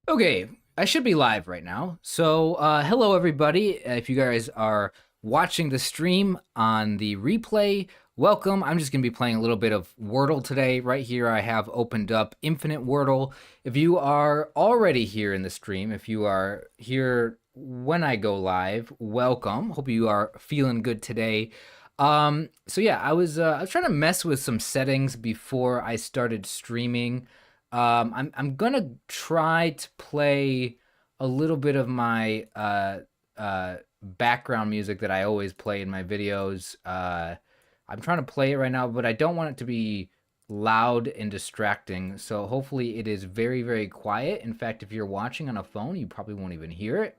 Okay, I should be live right now. So, hello everybody. If you guys are watching the stream on the replay, welcome. I'm just going to be playing a little bit of Wordle today. Right here, I have opened up Infinite Wordle. If you are already here in the stream, if you are here when I go live, welcome. Hope you are feeling good today. So yeah, I was trying to mess with some settings before I started streaming. I'm gonna try to play a little bit of my background music that I always play in my videos. I'm trying to play it right now, but I don't want it to be loud and distracting. So hopefully it is very, very quiet. In fact, if you're watching on a phone, you probably won't even hear it.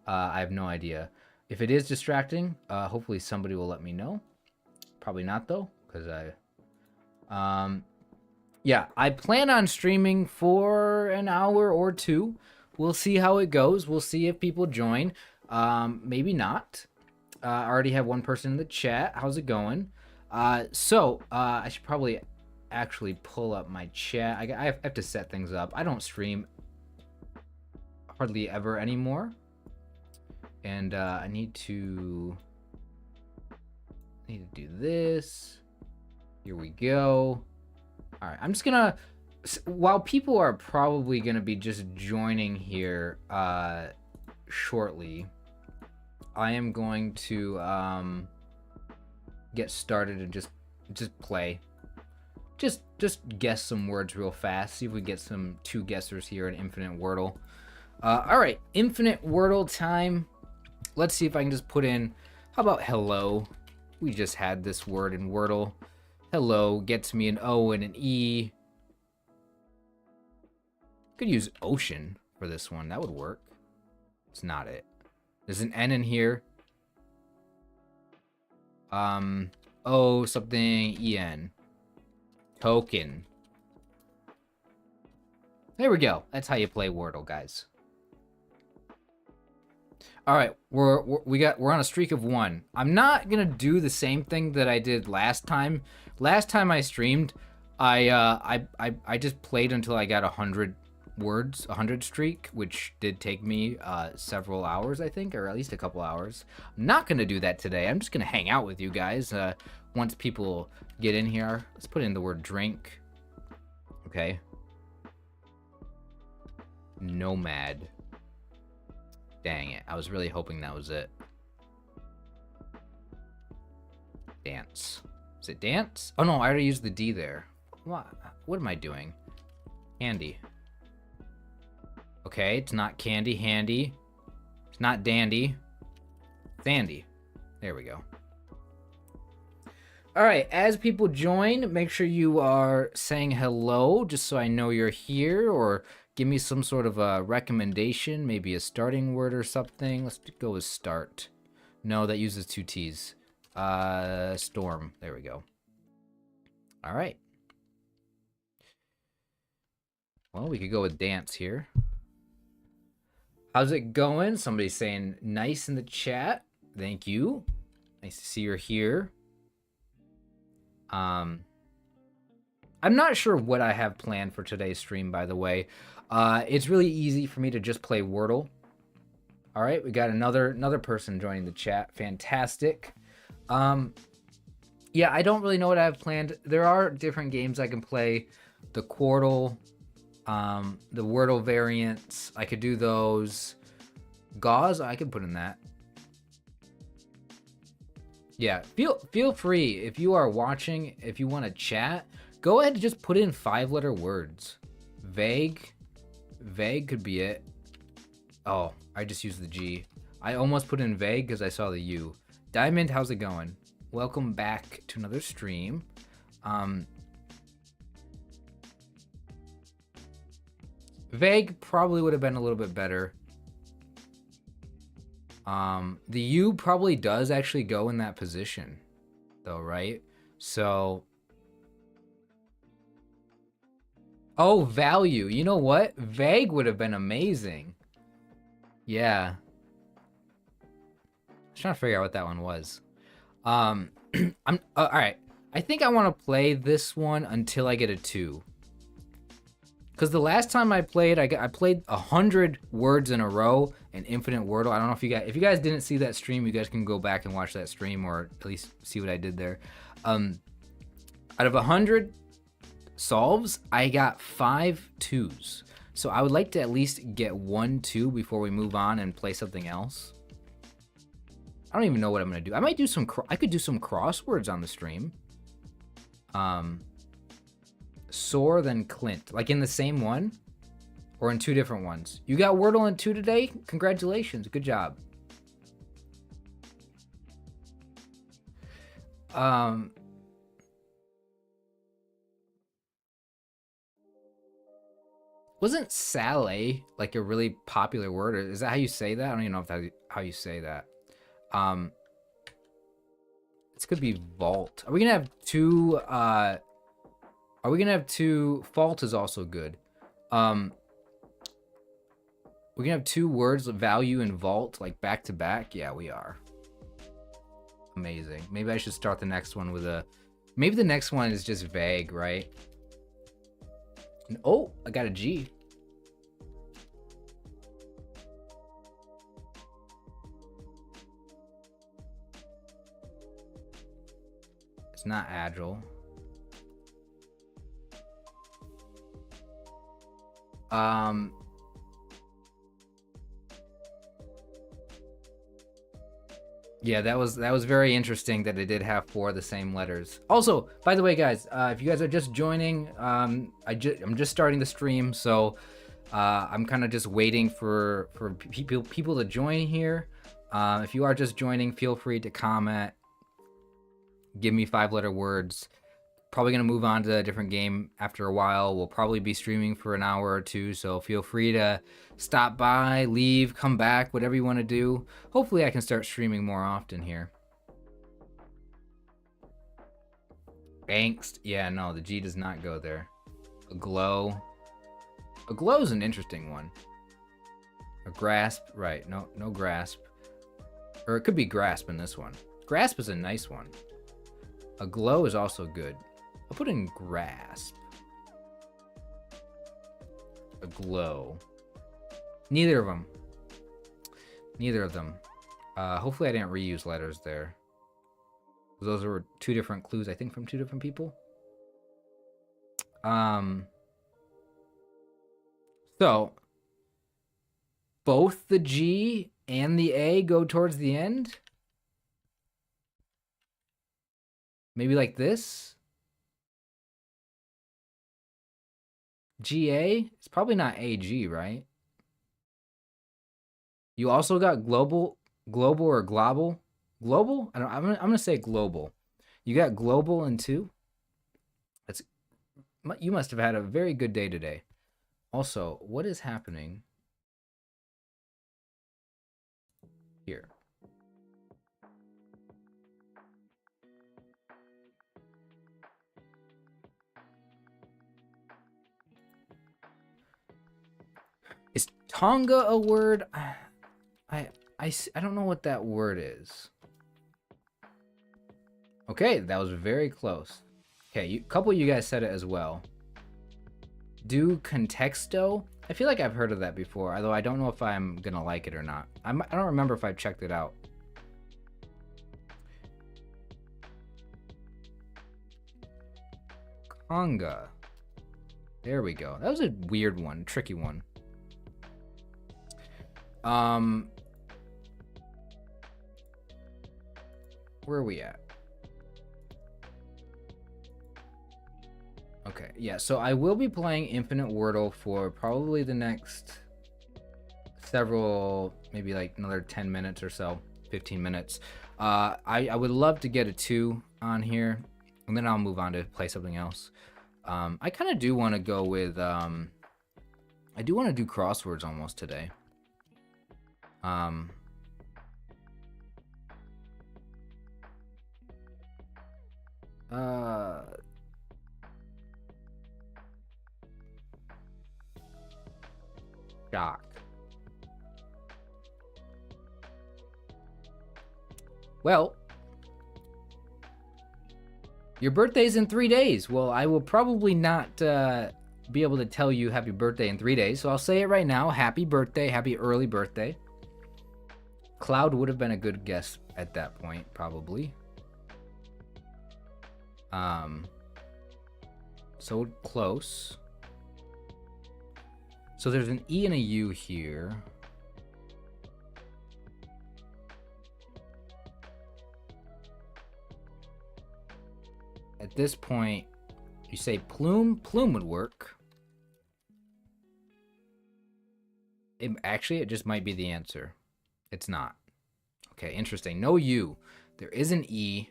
I have no idea. If it is distracting, hopefully somebody will let me know. Probably not though, because yeah, I plan on streaming for an hour or two. We'll see how it goes. We'll see if people join. Maybe not. I already have one person in the chat. How's it going? I should probably actually pull up my chat. I have to set things up. I don't stream hardly ever anymore. And I need to do this. Here we go. All right, I'm just gonna, while people are probably gonna be just joining here shortly, I am going to get started and just play. Just guess some words real fast. See if we get some two guessers here in Infinite Wordle. All right, Infinite Wordle time. Let's see if I can just put in, how about hello? We just had this word in Wordle. Hello gets me an O and an E. Could use ocean for this one. That would work. It's not it. There's an N in here. O something EN. Token. There we go. That's how you play Wordle, guys. All right, we're on a streak of 1. I'm not gonna do the same thing that I did last time. Last time I streamed, I just played until I got 100 words, 100 streak, which did take me several hours, I think, or at least a couple hours. I'm not gonna do that today. I'm just gonna hang out with you guys. Once people get in here, let's put in the word drink. Okay. Nomad. Dang it. I was really hoping that was it. Dance. Is it dance? Oh no, I already used the D there. What am I doing? Handy. Okay, it's not candy. Handy. It's not dandy. It's Andy. There we go. All right, as people join, make sure you are saying hello just so I know you're here, or give me some sort of a recommendation, maybe a starting word or something. Let's go with start. No, that uses 2 T's. Storm. There we go. All right. Well, we could go with dance here. How's it going? Somebody's saying nice in the chat. Thank you. Nice to see you're here. I'm not sure what I have planned for today's stream, by the way. It's really easy for me to just play Wordle. All right, we got another person joining the chat. Fantastic. Yeah, I don't really know what I have planned. There are different games I can play. The Quordle, the Wordle variants. I could do those. Gauze, I could put in that. Yeah, feel free if you are watching, if you want to chat, go ahead and just put in 5-letter words. Vague could be it. Oh, I just used the G. I almost put in vague because I saw the U. Diamond, how's it going? Welcome back to another stream. Vague probably would have been a little bit better. The U probably does actually go in that position, though, right? So, oh, value. You know what? Vague would have been amazing. Yeah. I was trying to figure out what that one was. I'm all right. I think I want to play this one until I get a 2. Because the last time I played, I played 100 words in a row in Infinite Wordle. I don't know if you guys didn't see that stream, you guys can go back and watch that stream, or at least see what I did there. Out of 100 solves, I got 5 2s. So I would like to at least get 1 2 before we move on and play something else. I don't even know what I'm gonna do. I might do some. I could do some crosswords on the stream. Soar than Clint, like in the same one, or in 2 different ones. You got Wordle in 2 today. Congratulations, good job. Wasn't Saleh like a really popular word? Or is that how you say that? I don't even know if that's how you say that. This could be vault. Are we gonna have 2? Are we gonna have 2? Fault is also good. We're gonna have 2 words of value in vault, like back to back. Yeah, we are. Amazing. Maybe I should start the next one with a. Maybe the next one is just vague, right? And, oh, I got a G. It's not agile. Yeah, that was very interesting that it did have 4 of the same letters. Also, by the way, guys, if you guys are just joining, I'm just starting the stream, so I'm kind of just waiting for people to join here. If you are just joining, feel free to comment, give me 5-letter words. Probably gonna move on to a different game after a while. We'll probably be streaming for an hour or 2, so feel free to stop by, leave, come back, whatever you want to do. Hopefully I can start streaming more often here. Angst. Yeah, no, the G does not go there. A glow. A glow is an interesting one. A grasp. Right, no grasp. Or it could be grasp in this one. Grasp is a nice one. A glow is also good. I'll put in grasp. A glow. Neither of them. Neither of them. Hopefully I didn't reuse letters there. Those were 2 different clues, I think, from 2 different people. So, both the G and the A go towards the end? Maybe like this? GA? It's probably not AG, right? You also got global or global? Global? I'm gonna say global. You got global in 2? You must have had a very good day today. Also, what is happening here? Is Tonga a word? I don't know what that word is. Okay, that was very close. Okay, a couple of you guys said it as well. Do contexto? I feel like I've heard of that before, although I don't know if I'm gonna like it or not. I don't remember if I've checked it out. Conga. There we go. That was a weird one, tricky one. Where are we at? Okay, yeah, so I will be playing Infinite Wordle for probably the next several, maybe like another 10 minutes or so, 15 minutes. I would love to get a 2 on here, and then I'll move on to play something else. I kind of do want to go with, I do want to do crosswords almost today. Shock. Well, your birthday's in 3 days. Well, I will probably not be able to tell you happy birthday in 3 days, so I'll say it right now. Happy birthday, happy early birthday. Cloud would have been a good guess at that point, probably. So close. So there's an E and a U here. At this point, you say plume. Plume would work. Actually, it just might be the answer. It's not. Okay, interesting. No U. There is an E.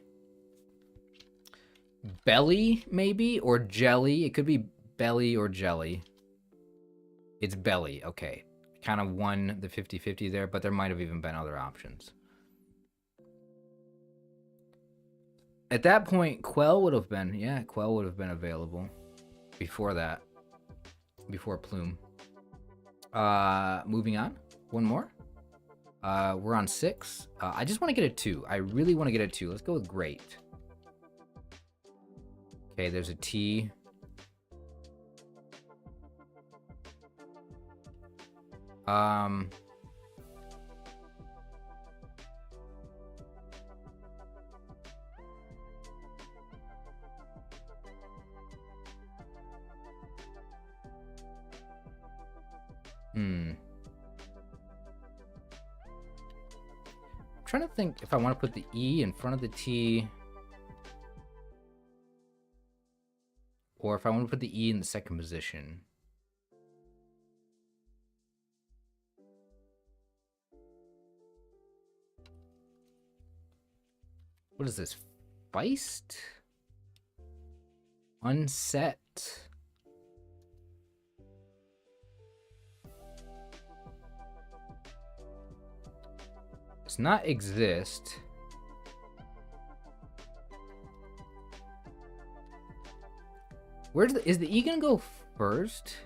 Belly, maybe? Or jelly. It could be belly or jelly. It's belly. Okay. Kind of won the 50-50 there, but there might have even been other options. At that point, Quell would have been... Yeah, Quell would have been available. Before that. Before Plume. Moving on. One more. We're on 6. I just want to get a 2. I really want to get a 2. Let's go with great. Okay, there's a T. I'm trying to think if I want to put the E in front of the T, or if I want to put the E in the second position. What is this? Feist? Unset? It's not exist. Is the E gonna go first?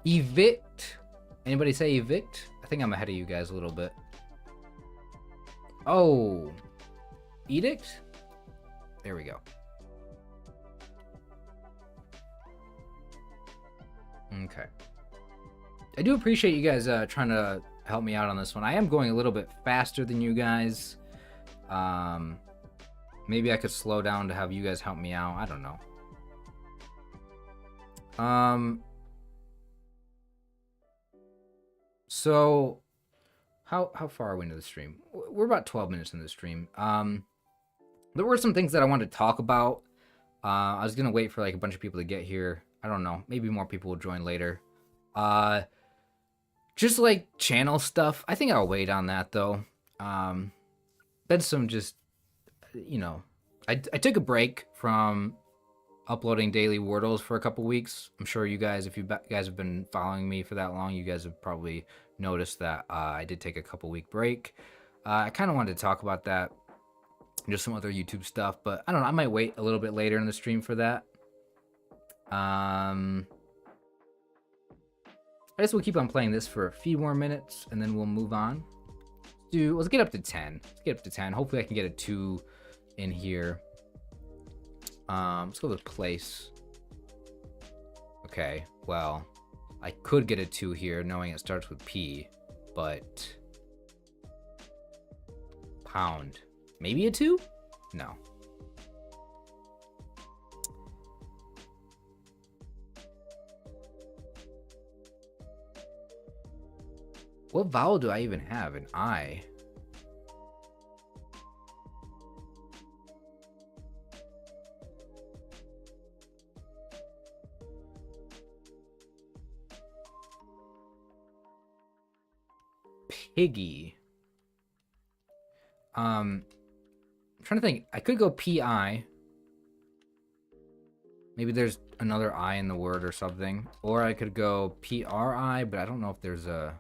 Evict. Anybody say evict? I think I'm ahead of you guys a little bit. Oh. Edict? There we go. Okay. I do appreciate you guys trying to help me out on this one. I am going a little bit faster than you guys. Maybe I could slow down to have you guys help me out. I don't know. So how far are we into the stream? We're about 12 minutes into the stream. There were some things that I wanted to talk about. I was gonna wait for like a bunch of people to get here. I don't know. Maybe more people will join later. Just like channel stuff. I think I'll wait on that though. Been some just, you know, I took a break from uploading daily Wordles for a couple weeks. I'm sure you guys, if you guys have been following me for that long, you guys have probably noticed that I did take a couple week break. I kind of wanted to talk about that, just some other YouTube stuff, but I don't know. I might wait a little bit later in the stream for that. I guess we'll keep on playing this for a few more minutes, and then we'll move on. Let's get up to 10. Let's get up to 10. Hopefully I can get a 2 in here. Let's go with place. Okay, well, I could get a 2 here, knowing it starts with P, but... Pound. Maybe a 2? No. What vowel do I even have? An I. Piggy. I'm trying to think. I could go PI. Maybe there's another I in the word or something. Or I could go PRI, but I don't know if there's a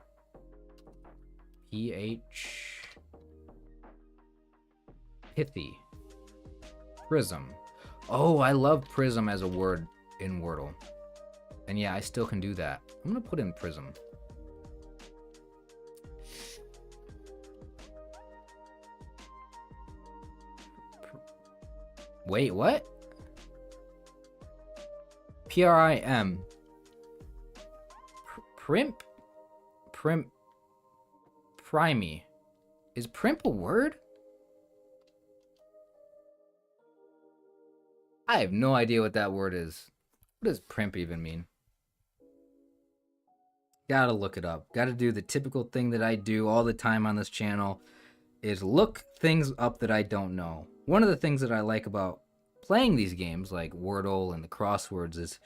PH. Pithy. Prism. Oh, I love prism as a word in Wordle. And yeah, I still can do that. I'm gonna put in prism. Wait, what? PRIM. Primp. Primey. Is primp a word? I have no idea what that word is. What does primp even mean? Gotta look it up. Gotta do the typical thing that I do all the time on this channel is look things up that I don't know. One of the things that I like about playing these games like Wordle and the crosswords is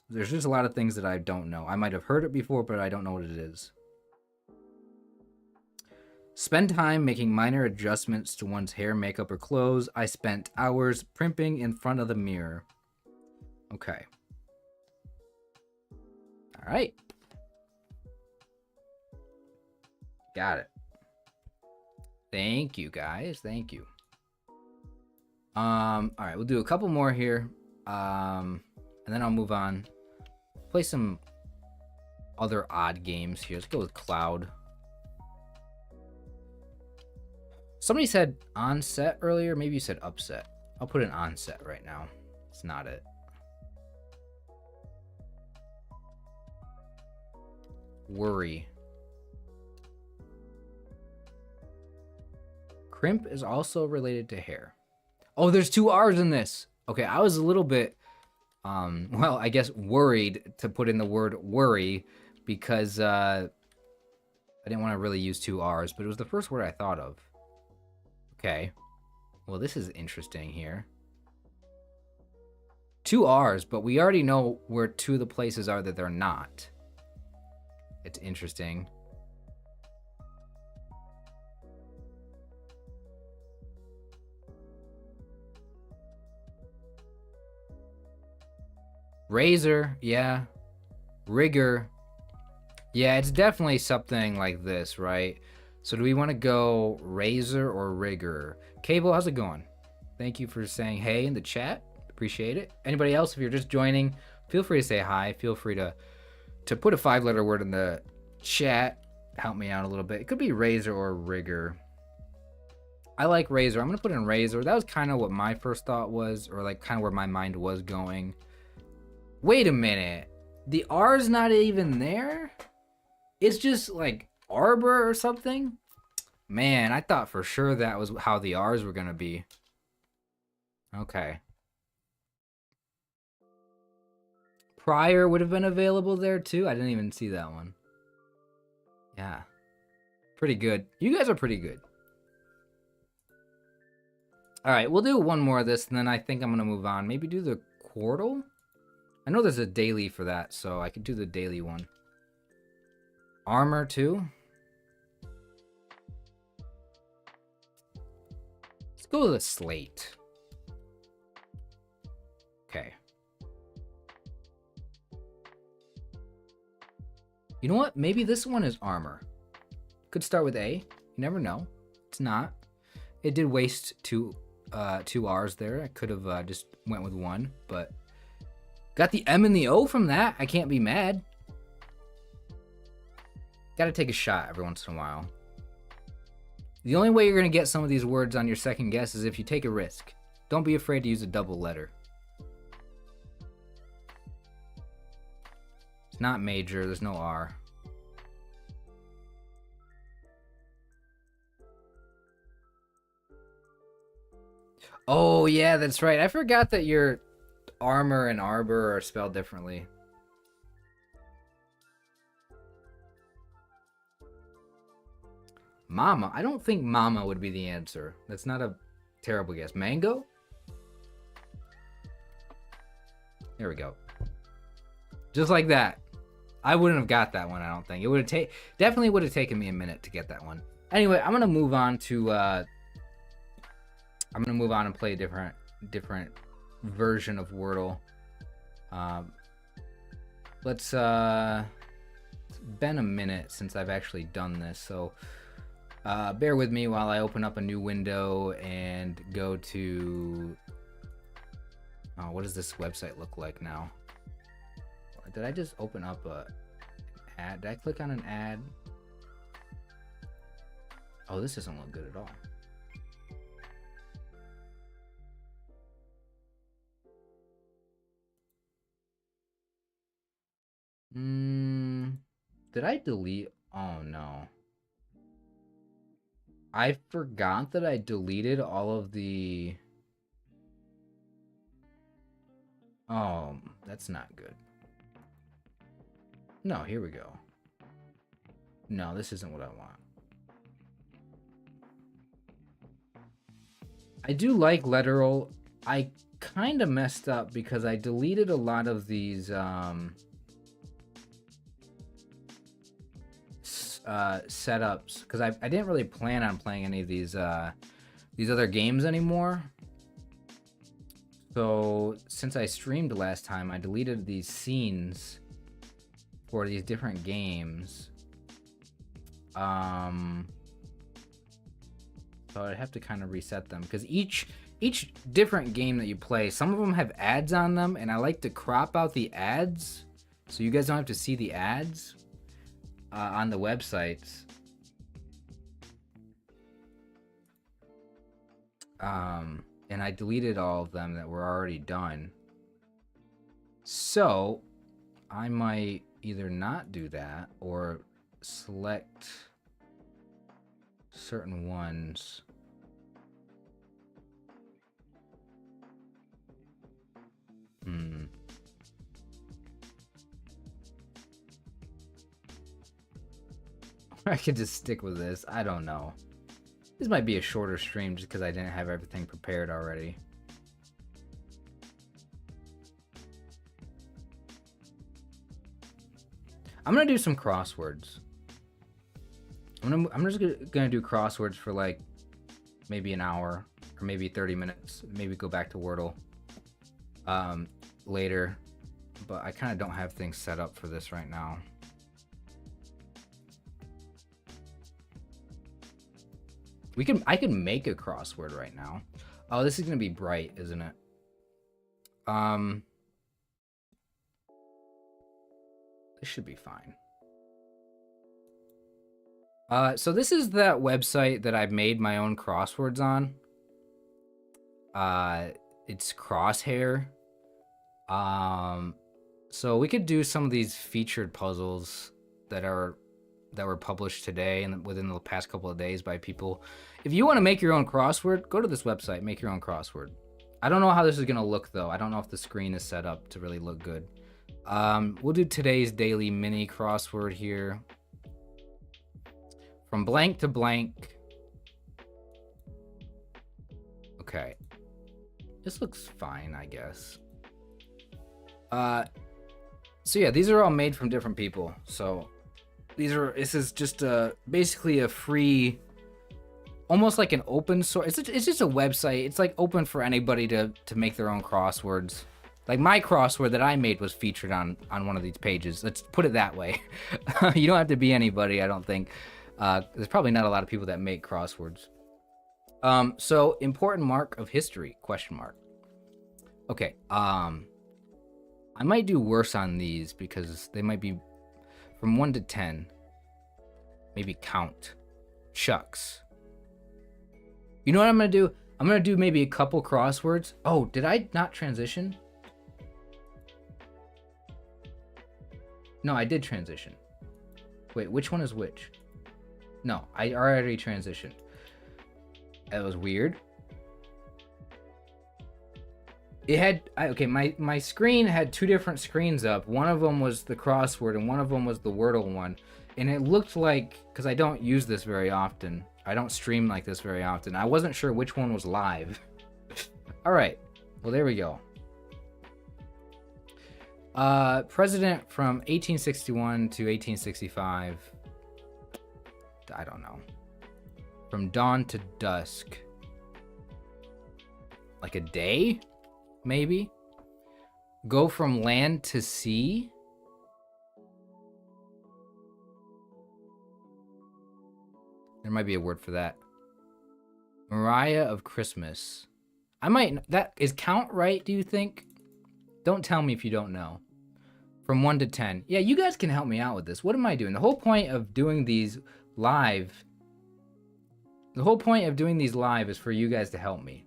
there's just a lot of things that I don't know. I might have heard it before, but I don't know what it is. Spend time making minor adjustments to one's hair, makeup, or clothes. I spent hours primping in front of the mirror. Okay. All right. Got it. Thank you, guys. Thank you. All right, we'll do a couple more here. And then I'll move on. Play some other odd games here. Let's go with Cloud. Somebody said onset earlier. Maybe you said upset. I'll put an onset right now. It's not it. Worry. Crimp is also related to hair. Oh, there's 2 R's in this. Okay, I was a little bit, well, I guess worried to put in the word worry because I didn't want to really use 2 R's, but it was the first word I thought of. Okay. Well, this is interesting here. 2 R's, but we already know where 2 of the places are that they're not. It's interesting. Razor, yeah. Rigor. Yeah, it's definitely something like this, right? So do we want to go razor or rigor? Cable, how's it going? Thank you for saying hey in the chat. Appreciate it. Anybody else, if you're just joining, feel free to say hi. Feel free to put a 5-letter word in the chat. Help me out a little bit. It could be razor or rigor. I like razor. I'm going to put in razor. That was kind of what my first thought was, or like kind of where my mind was going. Wait a minute. The R's not even there? It's just like arbor or something? Man, I thought for sure that was how the R's were going to be. Okay. Prior would have been available there too. I didn't even see that one. Yeah. Pretty good. You guys are pretty good. All right, we'll do one more of this, and then I think I'm going to move on. Maybe do the quartal? I know there's a daily for that, so I could do the daily one. Armor, too. Let's go with a slate. Okay. You know what? Maybe this one is armor. Could start with A. You never know. It's not. It did waste two R's there. I could have just went with one, but got the M and the O from that. I can't be mad. Got to take a shot every once in a while. The only way you're going to get some of these words on your second guess is if you take a risk. Don't be afraid to use a double letter. It's not major. There's no R. Oh, yeah, that's right. I forgot that your armor and arbor are spelled differently. Mama. I don't think mama would be the answer. That's not a terrible guess. Mango? There we go. Just like that. I wouldn't have got that one, I don't think. It would have definitely would have taken me a minute to get that one. Anyway, I'm gonna move on to I'm gonna move on and play a different version of Wordle. It's been a minute since I've actually done this, so bear with me while I open up a new window and go to what does this website look like now? Did I just open up an ad? Did I click on an ad? Oh, this doesn't look good at all. Did I delete? Oh no. I forgot that I deleted all of the... Oh, that's not good. No, here we go. No, this isn't what I want. I do like Letterl. I kind of messed up because I deleted a lot of these setups because I didn't really plan on playing any of these other games anymore. So since I streamed last time, I deleted these scenes for these different games. So I'd have to kind of reset them because each different game that you play, some of them have ads on them, and I like to crop out the ads so you guys don't have to see the ads on the websites. And I deleted all of them that were already done. So I might either not do that or select certain ones. I could just stick with this. I don't know. This might be a shorter stream just because I didn't have everything prepared already. I'm gonna do some crosswords. I'm just gonna do crosswords for like maybe an hour or maybe 30 minutes. Maybe go back to Wordle later, but I kind of don't have things set up for this right now. I can make a crossword right now. Oh, this is gonna be bright, isn't it? This should be fine. So this is that website that I've made my own crosswords on. It's Crosshair. So we could do some of these featured puzzles that were published today and within the past couple of days by people. If you want to make your own crossword, go to this website, make your own crossword. I don't know how this is gonna look though. I don't know if the screen is set up to really look good. We'll do today's daily mini crossword here. From blank to blank. Okay. This looks fine, I guess. So yeah, these are all made from different people. So this is just basically a free, almost like an open source. It's just a website. It's like open for anybody to make their own crosswords. Like my crossword that I made was featured on one of these pages. Let's put it that way. You don't have to be anybody, I don't think. There's probably not a lot of people that make crosswords. So important mark of history, question mark. Okay, I might do worse on these because they might be from 1 to 10. Maybe count. Shucks. You know what I'm gonna do? I'm gonna do maybe a couple crosswords. Oh, did I not transition? No, I did transition. Wait, which one is which? No, I already transitioned. That was weird. It had, okay, my screen had two different screens up. One of them was the crossword and one of them was the Wordle one. And it looked like, because I don't use this very often, I don't stream like this very often, I wasn't sure which one was live. All right, well, there we go. President from 1861 to 1865. I don't know. From dawn to dusk. Like a day? Maybe? Go from land to sea? There might be a word for that. Mariah of Christmas. I might... That is count right, do you think? Don't tell me if you don't know. From 1 to 10. Yeah, you guys can help me out with this. What am I doing? The whole point of doing these live... The whole point of doing these live is for you guys to help me.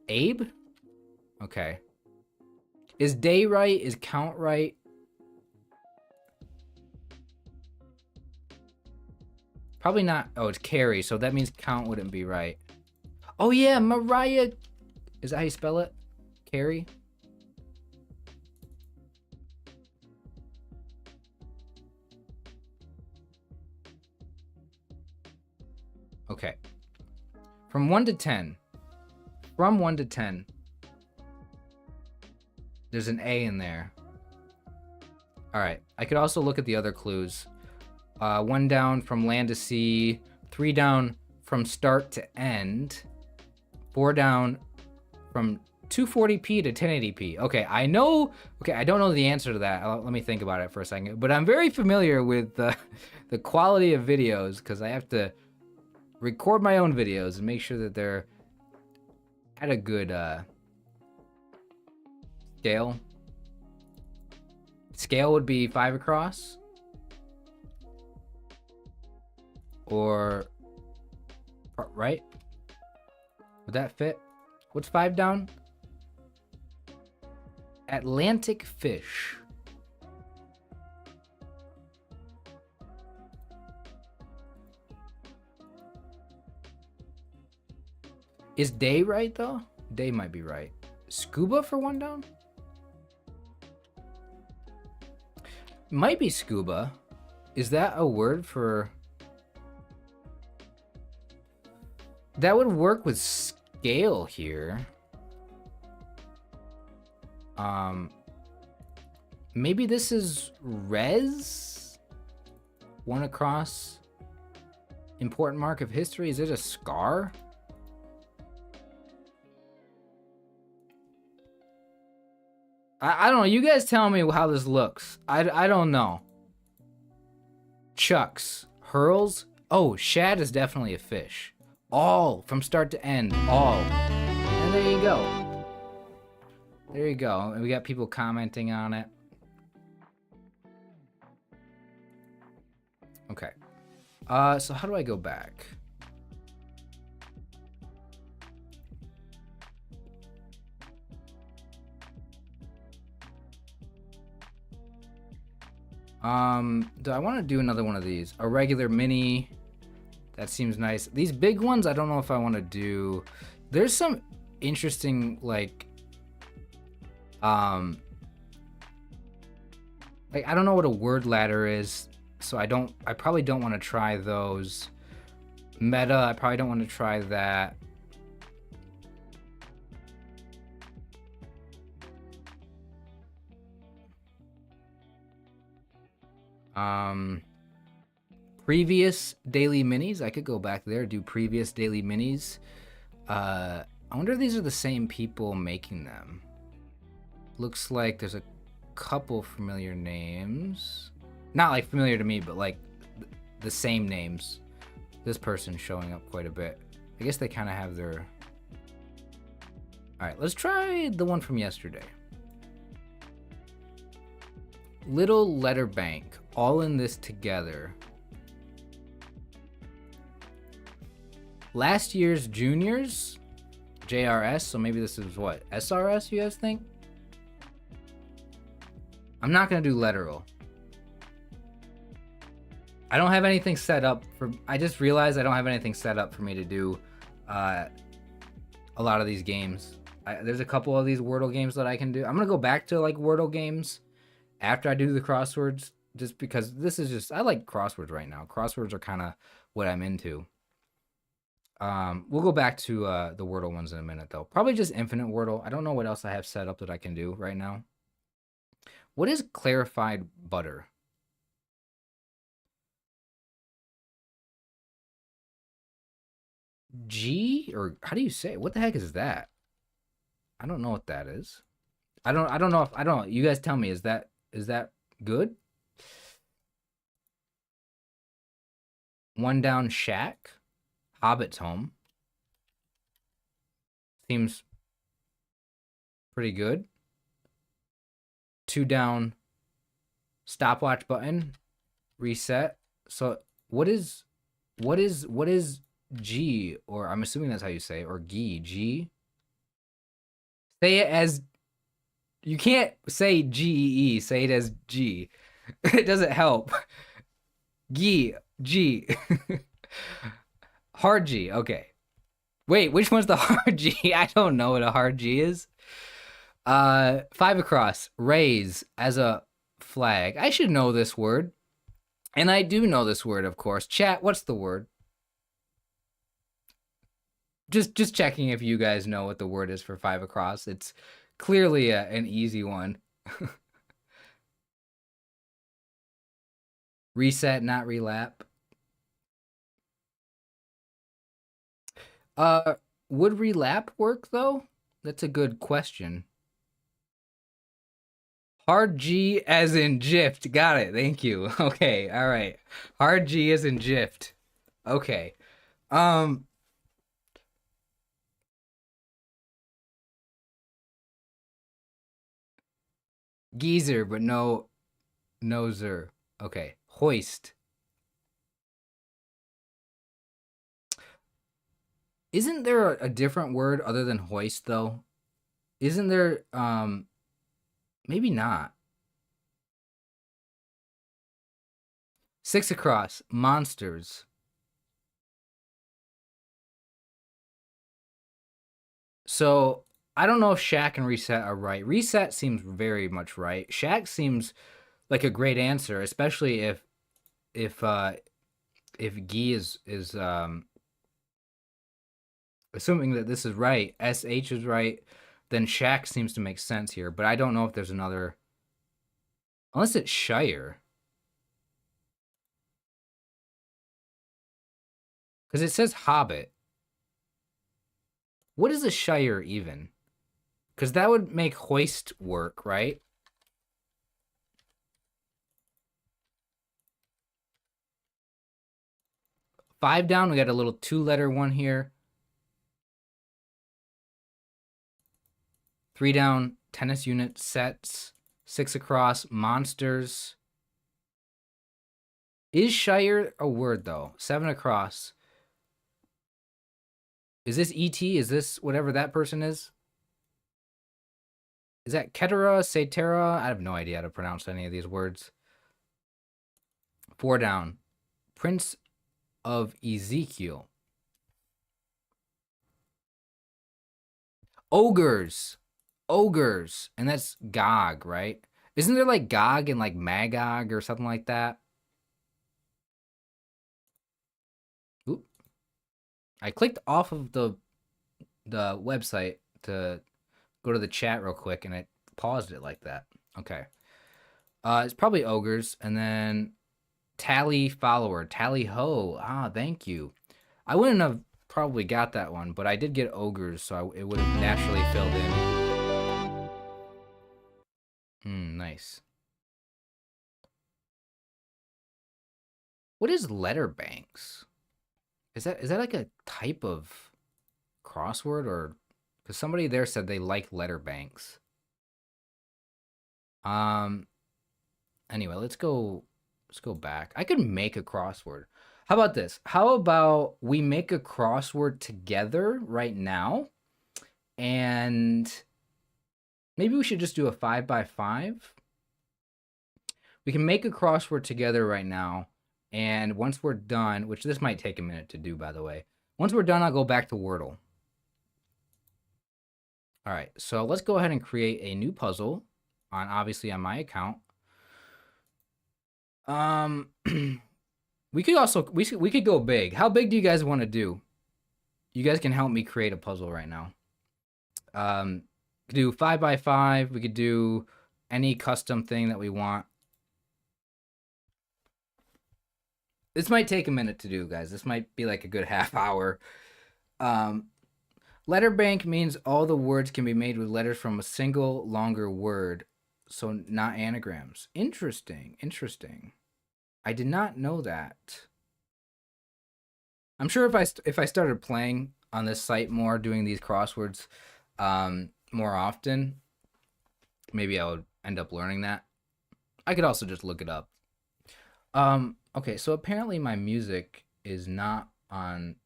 Abe? Okay. Is day right? Is count right? Probably not. Oh, it's carry, so that means count wouldn't be right. Oh yeah, Mariah. Is that how you spell it? Carry? Okay. From 1 to 10. From 1 to 10. There's an A in there. All right. I could also look at the other clues. 1 down from land to sea. 3 down from start to end. 4 down from 240p to 1080p. Okay, I know. Okay, I don't know the answer to that. Let me think about it for a second. But I'm very familiar with the quality of videos because I have to record my own videos and make sure that they're at a good scale. Scale would be 5 across. Or, right? Would that fit? What's 5 down? Atlantic fish. Is day right though? Day might be right. Scuba for 1 down? Might be scuba. Is that a word for... That would work with scale here. Maybe this is res? 1 across. Important mark of history. Is it a scar? I don't know. You guys tell me how this looks. I don't know. Chucks. Hurls. Oh, shad is definitely a fish. All. From start to end. All. And there you go. There you go. And we got people commenting on it. Okay. So how do I go back? Do I want to do another one of these? A regular mini. That seems nice. These big ones, I don't know if I want to do. There's some interesting, like I don't know what a word ladder is, so I probably don't want to try those. Meta, I probably don't want to try that. Previous daily minis, I could go back there, do previous daily minis. I wonder if these are the same people making them. Looks like there's a couple familiar names. Not like familiar to me, but like the same names. This person's showing up quite a bit. I guess they kind of have their... All right, let's try the one from yesterday. Little letter bank, all in this together. Last year's juniors, JRS, so maybe this is what, SRS, you guys think? I'm not gonna do letteral. I don't have anything set up for, I just realized I don't have anything set up for me to do a lot of these games. There's a couple of these Wordle games that I can do. I'm gonna go back to like Wordle games after I do the crosswords, just because this is just, I like crosswords right now. Crosswords are kind of what I'm into. We'll go back to the Wordle ones in a minute though. Probably just infinite Wordle. I don't know what else I have set up that I can do right now. What is clarified butter? G, or how do you say it? What the heck is that? I don't know what that is. I don't know if, I don't know. You guys tell me, is that good? 1 down shack. Hobbit's home. Seems pretty good. 2 down stopwatch button. Reset. So what is G, or I'm assuming that's how you say it, or G. Say it as You can't say G-E-E. Say it as G. It doesn't help. G. G. Hard G. Okay. Wait, which one's the hard G? I don't know what a hard G is. Five across. Raise as a flag. I should know this word. And I do know this word, of course. Chat, what's the word? Just checking if you guys know what the word is for five across. It's clearly an easy one. Reset, not relap. Would relap work though? That's a good question. Hard G as in gift. Got it. Thank you. Okay. All right. Hard G as in gift. Okay. Um Geezer, but no zer. Okay. Hoist. Isn't there a different word other than hoist though? Isn't there maybe not. Six across. Monsters. So I don't know if Shack and Reset are right. Reset seems very much right. Shack seems like a great answer, especially if uh if Gee is assuming that this is right, SH is right, then Shack seems to make sense here. But I don't know if there's another, unless it's Shire, because it says Hobbit. What is a Shire even? Because that would make hoist work, right? Five down, we got a little two-letter one here. Three down, tennis unit sets. Six across, monsters. Is Shire a word though? Seven across. Is this ET? Is this whatever that person is? Is that Ketera, Satera? I have no idea how to pronounce any of these words. Four down. Prince of Ezekiel. Ogres. Ogres. And that's Gog, right? Isn't there like Gog and like Magog or something like that? Oop. I clicked off of the website to go to the chat real quick and it paused it like that. Okay. It's probably ogres, and then tally follower, tally ho. Ah, thank you. I wouldn't have probably got that one, but I did get ogres, so it would have naturally filled in. Nice. What is letter banks? Is that like a type of crossword, or because somebody there said they like letter banks? Um. Anyway, let's go back. I could make a crossword. How about this? How about we make a crossword together right now? And maybe we should just do a 5x5. We can make a crossword together right now. And once we're done, which this might take a minute to do, by the way. Once we're done, I'll go back to Wordle. All right, so let's go ahead and create a new puzzle obviously on my account. We could also we could go big. How big do you guys want to do? You guys can help me create a puzzle right now. We could do 5x5. We could do any custom thing that we want. This might take a minute to do, guys. This might be like a good half hour. Letter bank means all the words can be made with letters from a single longer word, so not anagrams. Interesting. I did not know that. I'm sure if I started playing on this site more, doing these crosswords more often, maybe I would end up learning that. I could also just look it up. Okay, so apparently my music is not on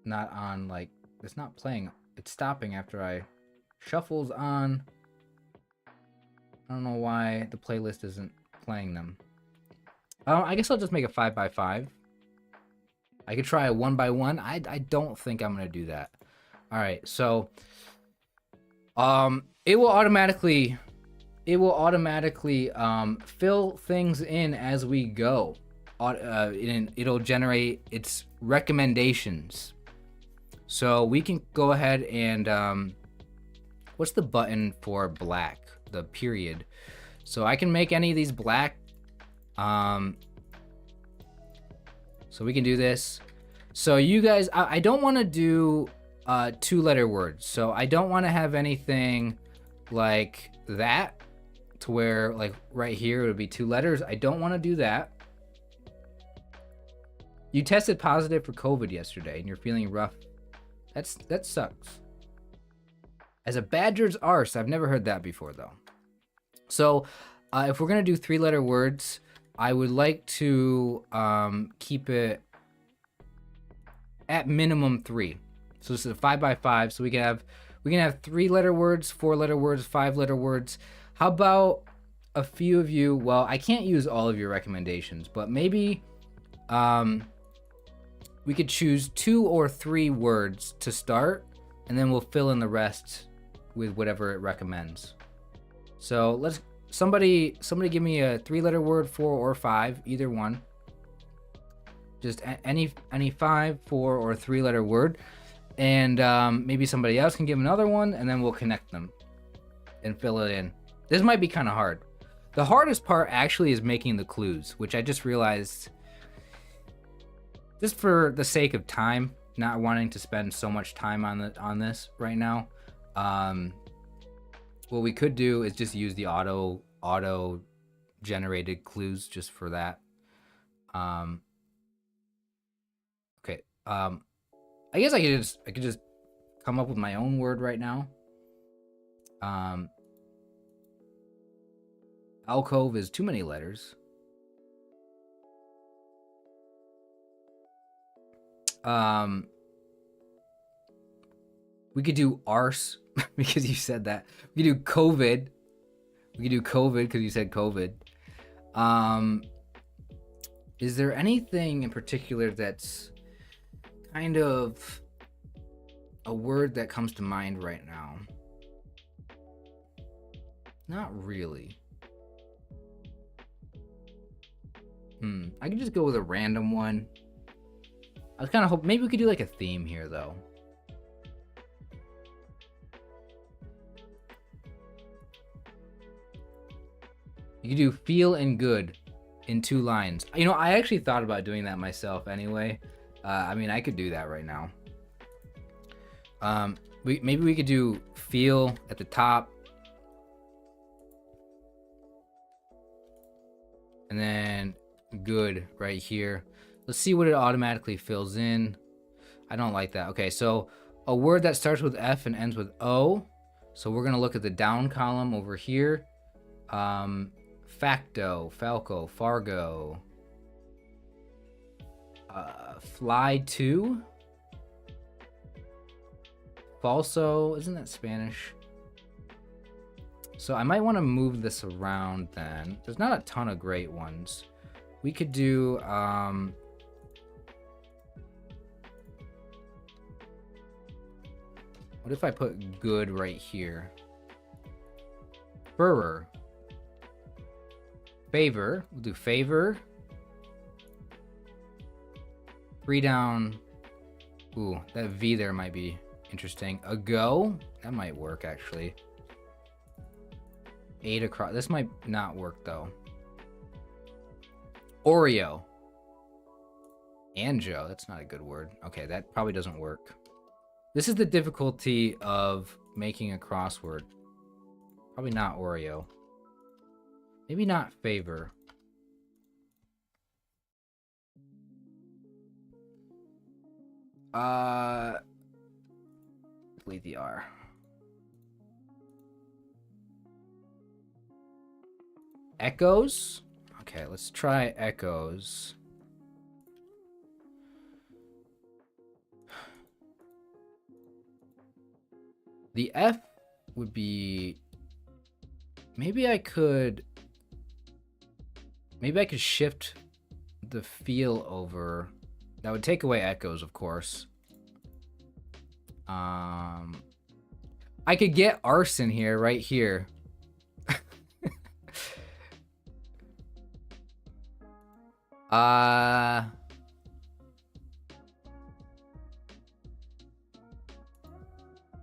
not on, like, it's not playing. It's stopping after I shuffles on. I don't know why the playlist isn't playing them. I guess I'll just make a 5x5. I could try a 1x1. I don't think I'm gonna do that. All right, so it will automatically fill things in as we go. It'll generate its recommendations. So we can go ahead and what's the button for black? The period. So I can make any of these black. So we can do this. So you guys, I don't want to do 2-letter words. So I don't want to have anything like that to where, like, right here it would be 2 letters. I don't want to do that. You tested positive for COVID yesterday and you're feeling rough. That sucks. As a badger's arse, I've never heard that before though. So if we're gonna do 3-letter words, I would like to keep it at minimum 3. So this is a 5x5. So we can have 3-letter words, 4-letter words, 5-letter words. How about a few of you? Well, I can't use all of your recommendations, but maybe we could choose 2 or 3 words to start, and then we'll fill in the rest with whatever it recommends. So let's somebody give me a 3-letter word, 4 or 5, either one. Just any 5, 4, or 3-letter word, and maybe somebody else can give another one, and then we'll connect them and fill it in. This might be kind of hard. The hardest part actually is making the clues, which I just realized, just for the sake of time, not wanting to spend so much time on this right now. What we could do is just use the auto generated clues just for that. Okay. I guess I could just come up with my own word right now. Alcove is too many letters. We could do arse because you said that. We could do COVID. We could do COVID because you said COVID. Is there anything in particular that's kind of a word that comes to mind right now? Not really. I could just go with a random one. I was kind of hoping maybe we could do like a theme here though. You could do feel and good in 2 lines. You know, I actually thought about doing that myself anyway. I mean, I could do that right now. Maybe we could do feel at the top. And then good right here. Let's see what it automatically fills in. I don't like that. Okay, so a word that starts with F and ends with O. So we're gonna look at the down column over here. Facto, Falco, Fargo. Fly to. Falso, isn't that Spanish? So I might want to move this around then. There's not a ton of great ones. We could do what if I put good right here? Furor. Favor. We'll do favor. 3 down. Ooh, that V there might be interesting. Ago. That might work actually. 8 across. This might not work though. Oreo. Anjo. That's not a good word. Okay, that probably doesn't work. This is the difficulty of making a crossword. Probably not Oreo. Maybe not favor. Delete the R. Echoes? Okay, let's try echoes. The F would be, maybe I could shift the feel over. That would take away echoes, of course. I could get arson here, right here.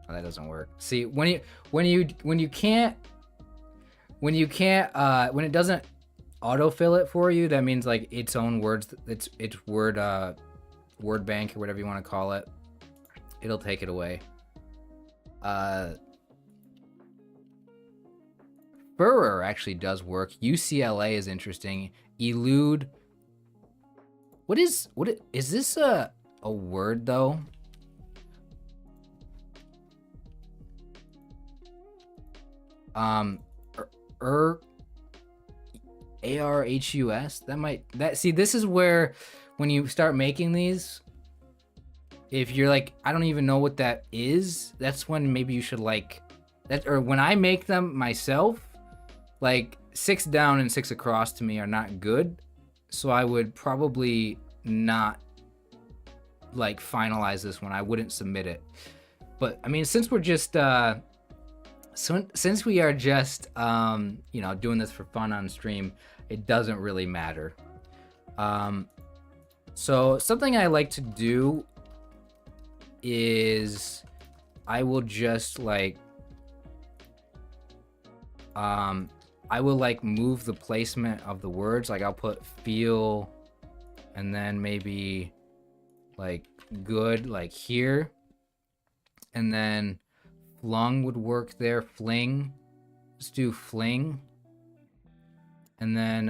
Oh, that doesn't work. See, when it doesn't autofill it for you, that means like its own words, its word bank or whatever you want to call it, it'll take it away. Furrer actually does work. UCLA is interesting. Elude. What is this a word though? ARHUS. See, this is where when you start making these, if you're like, I don't even know what that is, that's when maybe you should like that. Or when I make them myself, like 6 down and 6 across to me are not good. So I would probably not like finalize this one. I wouldn't submit it. But I mean, since we're just since we are just you know, doing this for fun on stream, it doesn't really matter. So something I like to do is I will just like I will like move the placement of the words. Like I'll put feel and then maybe like good like here, and then flung would work there. Fling, let's do fling, and then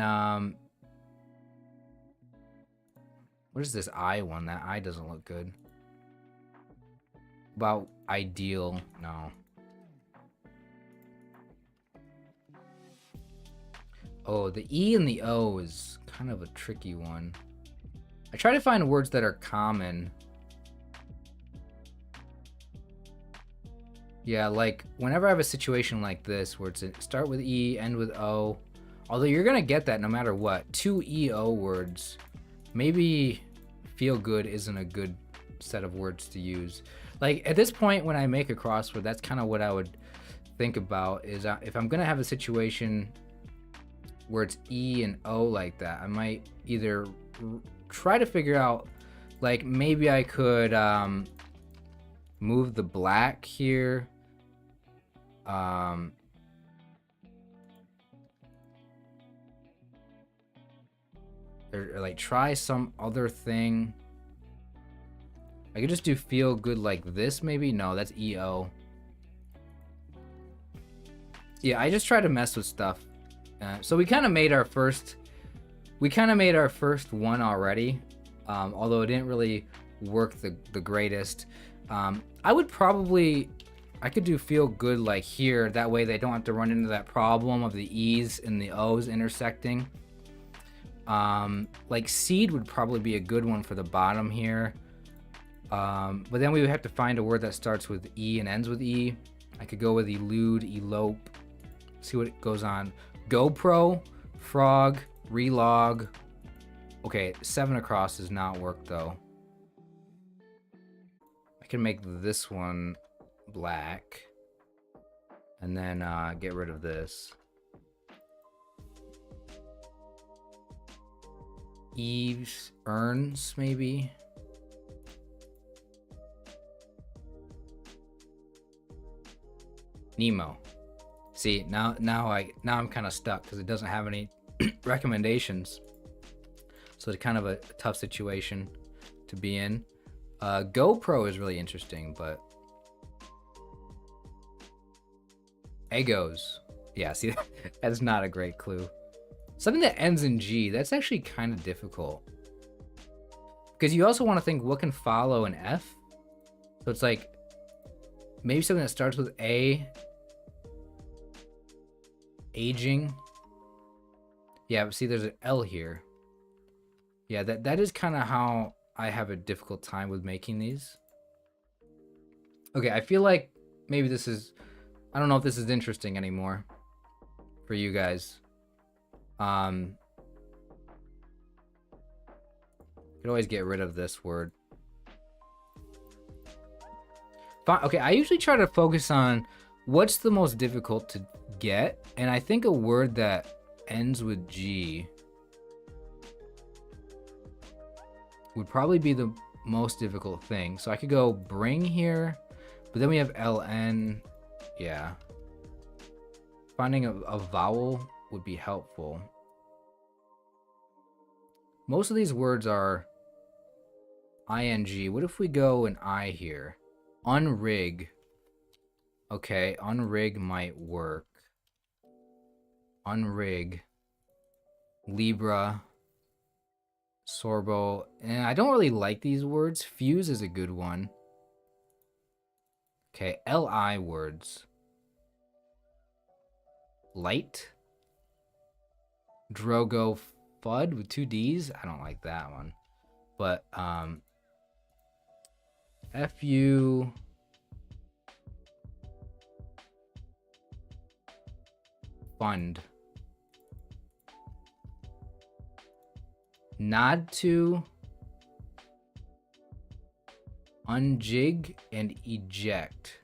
what is this I one? That I doesn't look good. About ideal, no. Oh, the E and the O is kind of a tricky one. I try to find words that are common. Yeah, like whenever I have a situation like this where it's start with E, end with O, although you're gonna get that no matter what. 2 EO words. Maybe feel good isn't a good set of words to use. Like at this point when I make a crossword, that's kind of what I would think about is if I'm gonna have a situation where it's E and O like that, I might either try to figure out, like maybe I could move the black here, or like try some other thing. I could just do feel good like this maybe. No, that's EO. Yeah, I just try to mess with stuff. So we kind of made our first one already, although it didn't really work the greatest. I could do feel good like here, that way they don't have to run into that problem of the E's and the O's intersecting. Like seed would probably be a good one for the bottom here, but then we would have to find a word that starts with E and ends with E. I could go with elude, elope, see what goes on. GoPro, frog, relog. Okay, 7 across does not work though. I can make this one black and then get rid of this. Eves, urns maybe. Nemo. See, now I'm kind of stuck because it doesn't have any recommendations. So it's kind of a tough situation to be in. GoPro is really interesting, but Egos. Yeah, see, that's not a great clue. Something that ends in G, that's actually kind of difficult. Because you also want to think what can follow an F. So it's like maybe something that starts with A. Aging. Yeah, but see, there's an L here. Yeah, that is kind of how I have a difficult time with making these. Okay, I feel like maybe this is, I don't know if this is interesting anymore for you guys. Could always get rid of this word. Okay, I usually try to focus on what's the most difficult to get, and I think a word that ends with G would probably be the most difficult thing. So I could go bring here, but then we have LN. Yeah. Finding a vowel would be helpful. Most of these words are ing. What if we go an I here? Unrig. Okay, unrig might work. Unrig. Libra. Sorbo. And I don't really like these words. Fuse is a good one. Okay, LI words. Light. Drogo Fud with 2 D's. I don't like that one. But FU Fund. Nod to, unjig, and eject.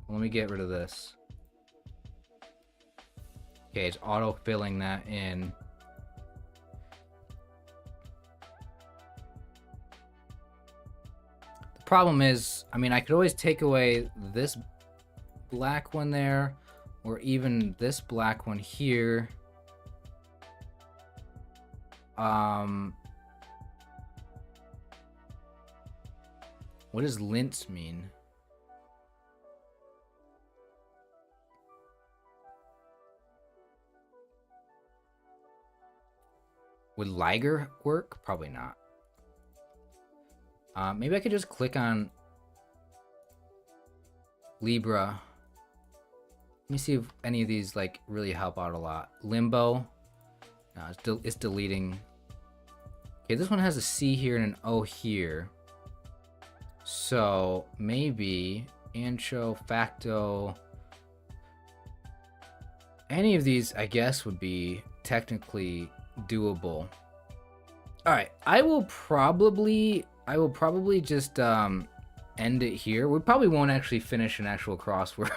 Let me get rid of this. Okay, it's auto-filling that in. The problem is, I mean, I could always take away this black one there, or even this black one here. What does lints mean? Would Liger work? Probably not. Maybe I could just click on Libra. Let me see if any of these like really help out a lot. Limbo. No, it's deleting. Okay, this one has a C here and an O here. So maybe Ancho, Facto. Any of these, I guess, would be technically doable. All right, I will probably just end it here. We probably won't actually finish an actual crossword.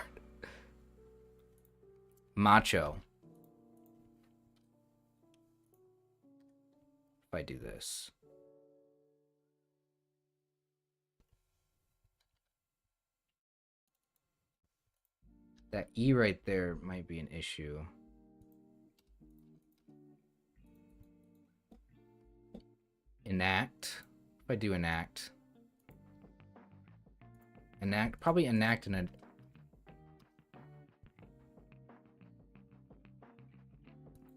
Macho. If I do this. That E right there might be an issue. Enact. If I do enact. Probably enact in a...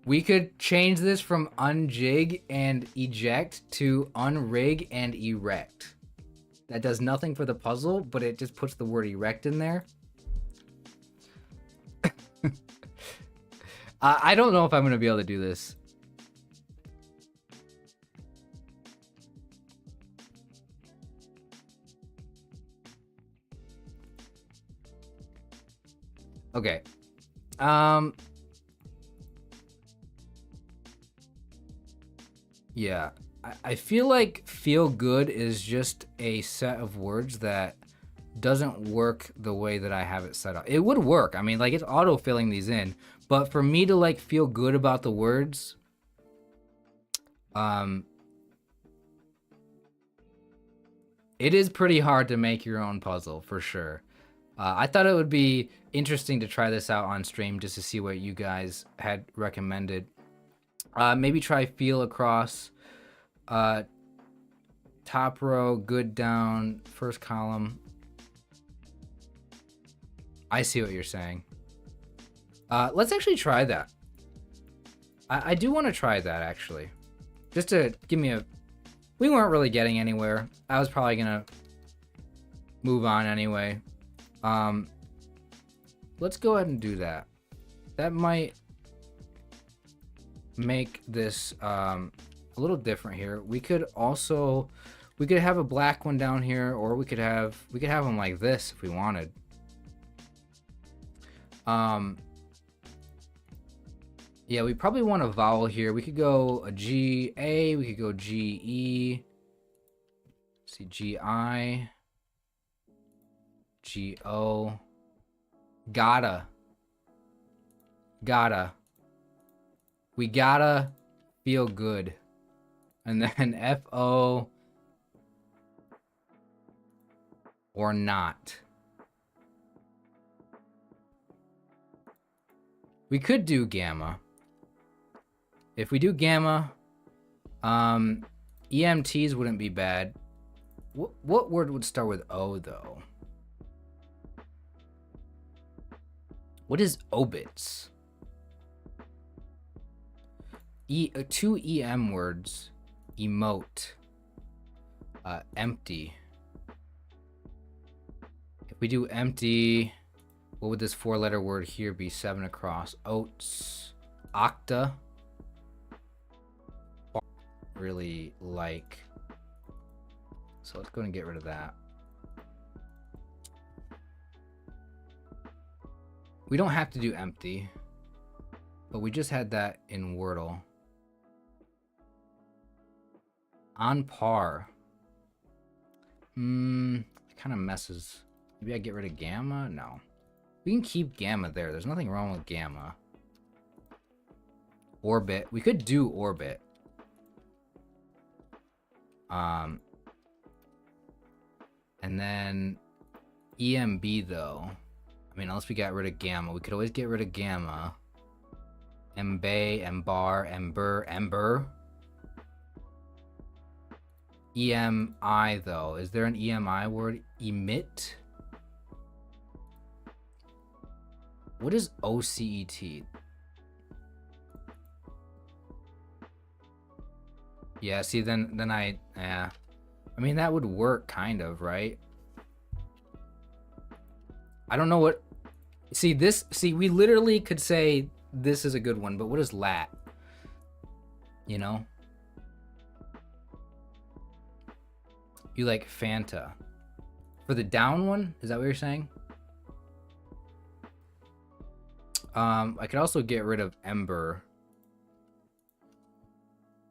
We could change this from unjig and eject to unrig and erect. That does nothing for the puzzle, but it just puts the word erect in there. I don't know if I'm going to be able to do this. Okay. Yeah. I feel like feel good is just a set of words that doesn't work the way that I have it set up. It would work. I mean, like, it's auto-filling these in. But for me to, like, feel good about the words, it is pretty hard to make your own puzzle, for sure. I thought it would be interesting to try this out on stream just to see what you guys had recommended. Maybe try feel across, top row, good down, first column. I see what you're saying. Let's actually try that. I do want to try that, actually. Just to give me a... We weren't really getting anywhere. I was probably going to move on anyway. Let's go ahead and do that. That might make this a little different here. We could We could have a black one down here, or we could have them like this if we wanted. Yeah, we probably want a vowel here. We could go a G A. We could go G E. See, G I. G O. Gotta. We gotta feel good. And then F O. Or not. We could do gamma. If we do gamma, EMTs wouldn't be bad. What word would start with O though? What is obits? Two EM words. Emote. Empty. If we do empty, what would this 4-letter word here be? 7 across. Oats. Octa. Really like. So let's go and get rid of that. We don't have to do empty, but we just had that in Wordle. On par. It kind of messes. Maybe I get rid of gamma? No. We can keep gamma there. There's nothing wrong with gamma. Orbit. We could do orbit. And then EMB though. I mean, unless we got rid of gamma. We could always get rid of gamma. Embe, embar, ember, ember. EMI though. Is there an EMI word? Emit? What is OCET? Yeah, see, then I mean, that would work, kind of, right? I don't know what... See, we literally could say this is a good one, but what is lat? You know? You like Fanta. For the down one? Is that what you're saying? I could also get rid of Ember.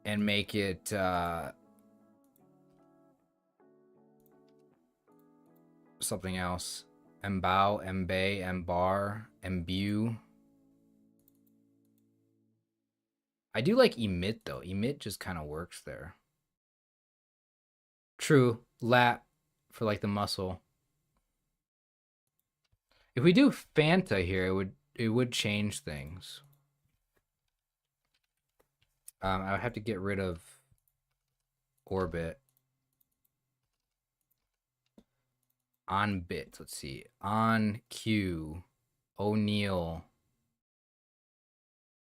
And make it, something else. Embao, embe, embar, embue. I do like emit though. Emit just kind of works there. True. Lat for like the muscle. If we do Fanta here, it would change things. I would have to get rid of orbit. On bit, let's see. On Q, O'Neill.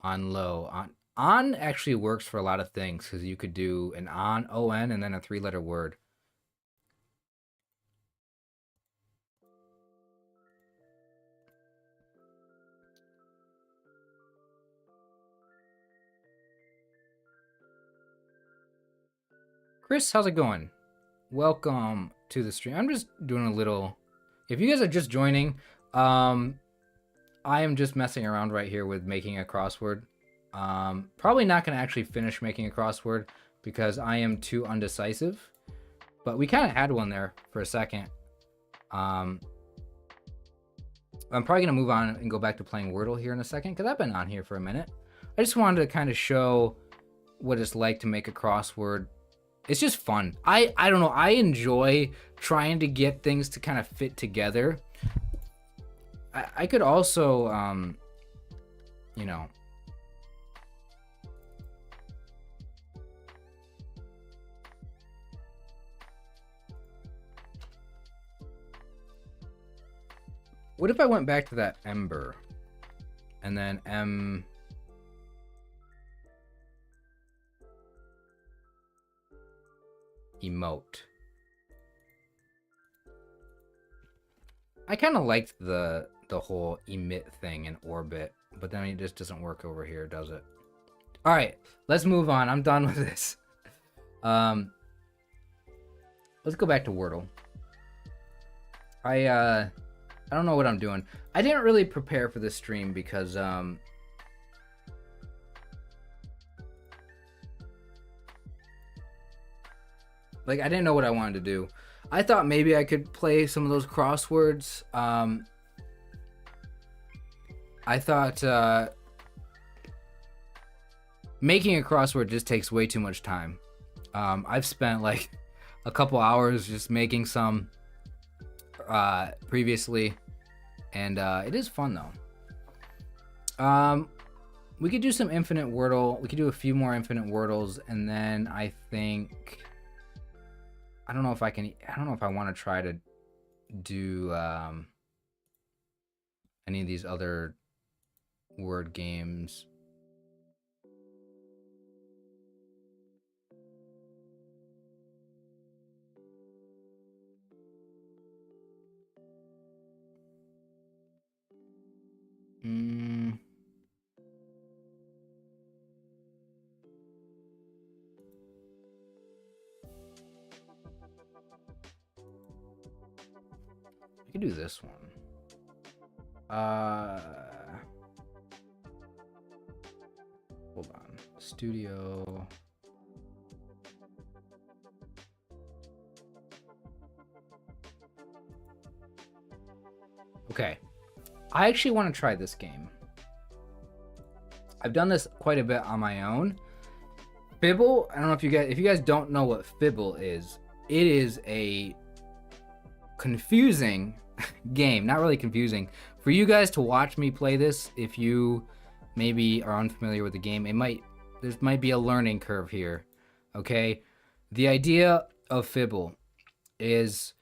On low. On actually works for a lot of things because you could do an on, O-N, and then a 3-letter word. Chris, how's it going? Welcome to the stream. I'm just doing a little... If you guys are just joining, I am just messing around right here with making a crossword. Probably not going to actually finish making a crossword because I am too undecisive. But we kind of had one there for a second. I'm probably going to move on and go back to playing Wordle here in a second because I've been on here for a minute. I just wanted to kind of show what it's like to make a crossword. It's just fun. I don't know. I enjoy trying to get things to kind of fit together. I could also, you know. What if I went back to that ember and then emote. I kind of liked the whole emit thing in orbit, but then it just doesn't work over here, does it? All right, let's move on. I'm done with this. Let's go back to Wordle. I don't know what I'm doing. I didn't really prepare for this stream because like I didn't know what I wanted to do. I thought maybe I could play some of those crosswords. I thought making a crossword just takes way too much time. I've spent like a couple hours just making some previously, and it is fun though. We could do some infinite Wordle. We could do a few more infinite Wordles, and then I think I don't know if I want to try to do any of these other word games. I could do this one. Hold on. Studio. Okay. I actually want to try this game. I've done this quite a bit on my own. Fibble, I don't know if you guys don't know what Fibble is. It is a confusing game. Not really confusing. For you guys to watch me play this, if you maybe are unfamiliar with the game, there might be a learning curve here. Okay? The idea of Fibble is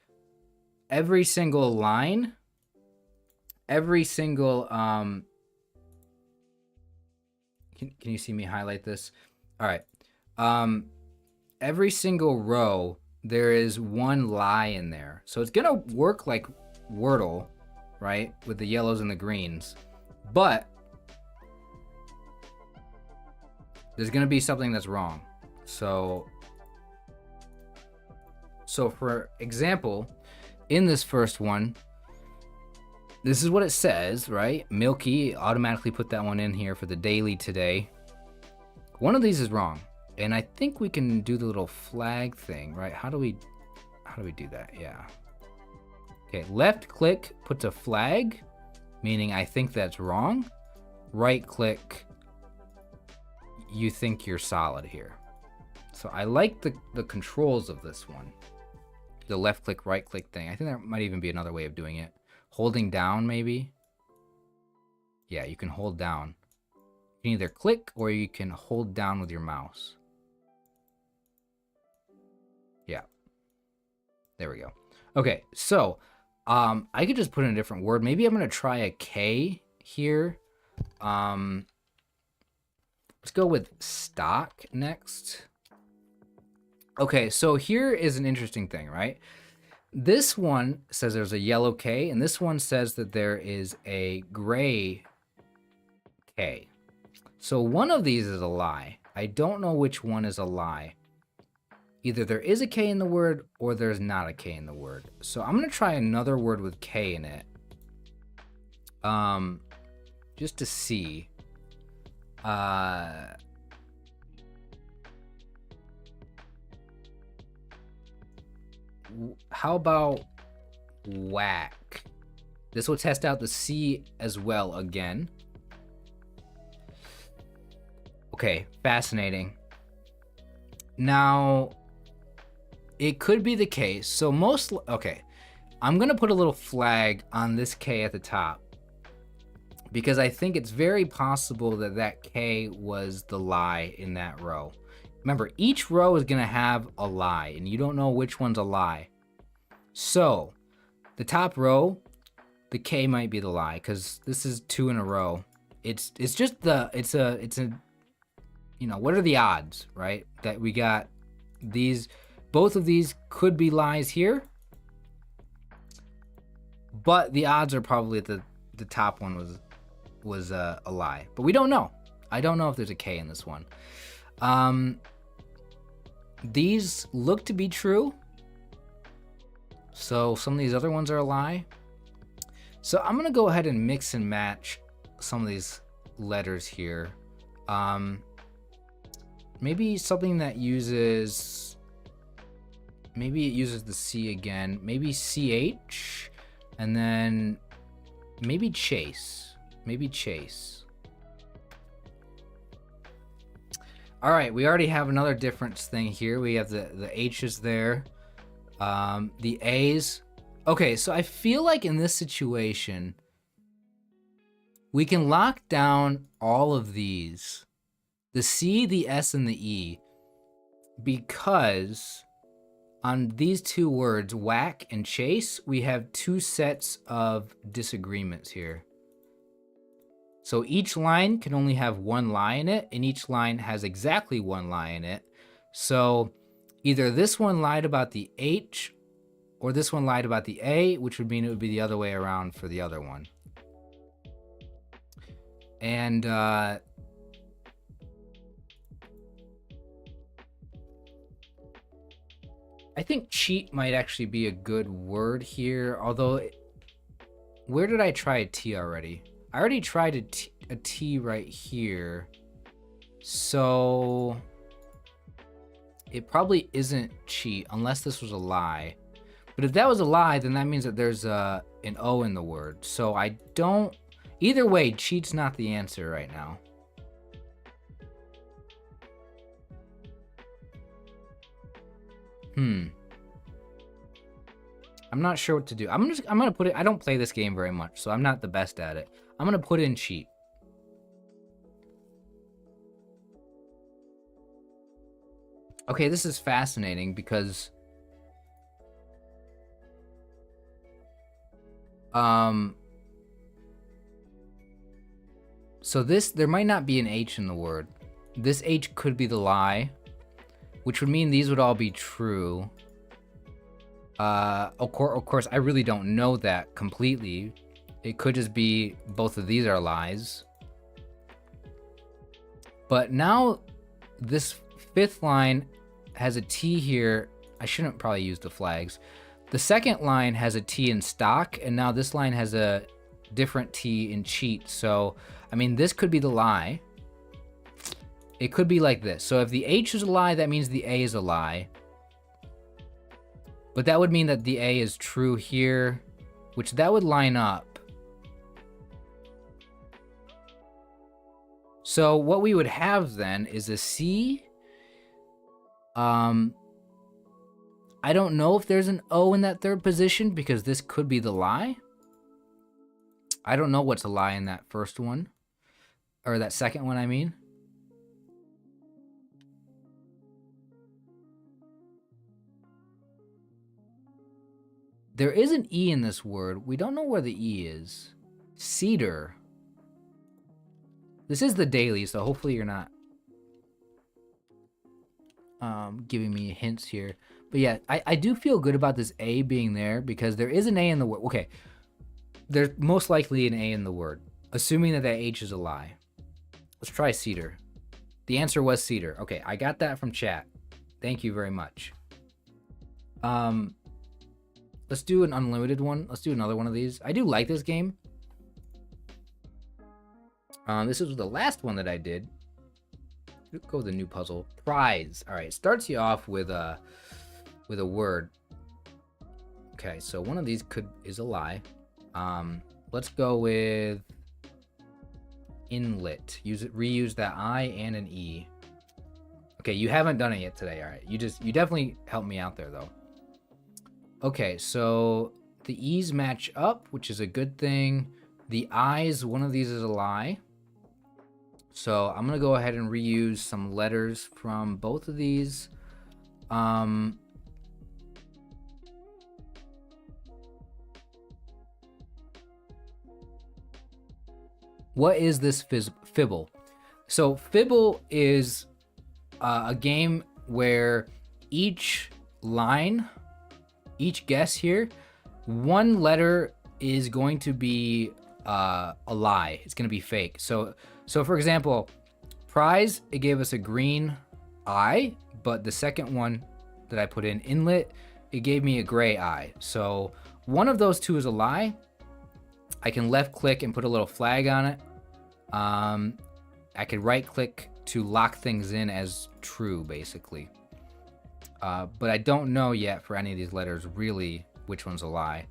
every single line, every single can you see me highlight this? All right. Every single row there is one lie in there. So it's going to work like Wordle, right? With the yellows and the greens. But there's going to be something that's wrong. So for example, in this first one, this is what it says, right? Milky, automatically put that one in here for the daily today. One of these is wrong. And I think we can do the little flag thing, right? How do we do that? Yeah. Okay, left click puts a flag, meaning I think that's wrong. Right click, you think you're solid here. So I like the controls of this one. The left click, right click thing. I think there might even be another way of doing it. Holding down, maybe? Yeah, you can hold down. You can either click or you can hold down with your mouse. Yeah. There we go. Okay, so I could just put in a different word. Maybe I'm going to try a K here. Let's go with stock next. Okay, so here is an interesting thing, right? This one says there's a yellow K, and this one says that there is a gray K. So one of these is a lie. I don't know which one is a lie. Either there is a K in the word or there's not a K in the word. So I'm going to try another word with K in it. Just to see. How about whack? This will test out the C as well again. Okay, fascinating. Now, it could be the case. So okay, I'm gonna put a little flag on this K at the top because I think it's very possible that that K was the lie in that row. Remember, each row is gonna have a lie, and you don't know which one's a lie. So, the top row, the K might be the lie because this is 2 in a row. It's a you know, what are the odds, right? That we got these, both of these could be lies here, but the odds are probably that the top one was a lie, but we don't know. I don't know if there's a K in this one. These look to be true. So some of these other ones are a lie. So I'm gonna go ahead and mix and match some of these letters here. Maybe something that uses, maybe it uses the C again. Maybe CH, and then maybe Chase. Maybe Chase. All right, we already have another difference thing here. We have the H's there, the A's. Okay, so I feel like in this situation, we can lock down all of these, the C, the S, and the E, because on these two words, whack and chase, we have two sets of disagreements here. So each line can only have one lie in it, and each line has exactly one lie in it. So either this one lied about the H, or this one lied about the A, which would mean it would be the other way around for the other one. And I think cheat might actually be a good word here, although where did I try a T already? I already tried a T right here, so it probably isn't cheat unless this was a lie. But if that was a lie, then that means that there's an O in the word. So I don't, either way, cheat's not the answer right now. I'm not sure what to do. I'm gonna put it, I don't play this game very much, so I'm not the best at it. I'm gonna put in cheat. Okay, this is fascinating because so there might not be an H in the word. This H could be the lie, which would mean these would all be true. Of course, I really don't know that completely. It could just be both of these are lies. But now this fifth line has a T here. I shouldn't probably use the flags. The second line has a T in stock, and now this line has a different T in cheat. So, I mean, this could be the lie. It could be like this. So if the H is a lie, that means the A is a lie. But that would mean that the A is true here, which that would line up. So what we would have then is a C. I don't know if there's an O in that third position because this could be the lie. I don't know what's a lie in that first one, or that second one, I mean. There is an E in this word. We don't know where the E is. Cedar. This is the daily, so hopefully you're not giving me hints here. But yeah, I do feel good about this A being there because there is an A in the word. Okay, there's most likely an A in the word, assuming that that H is a lie. Let's try cedar. The answer was cedar. Okay, I got that from chat. Thank you very much. Let's do an unlimited one. Let's do another one of these. I do like this game. This is the last one that I did. Let's go with a new puzzle. Prize. All right, starts you off with a word. Okay, so one of these is a lie. Let's go with inlet. Reuse that I and an E. Okay, you haven't done it yet today. All right, you definitely helped me out there though. Okay, so the E's match up, which is a good thing. The I's, one of these is a lie. So I'm gonna go ahead and reuse some letters from both of these. What is this fibble? So fibble is a game where each line, each guess here, one letter is going to be a lie. It's going to be fake. So for example, prize, it gave us a green I, but the second one that I put in, inlet, it gave me a gray eye. So one of those two is a lie. I can left click and put a little flag on it. I could right click to lock things in as true, basically. But I don't know yet for any of these letters really which one's a lie.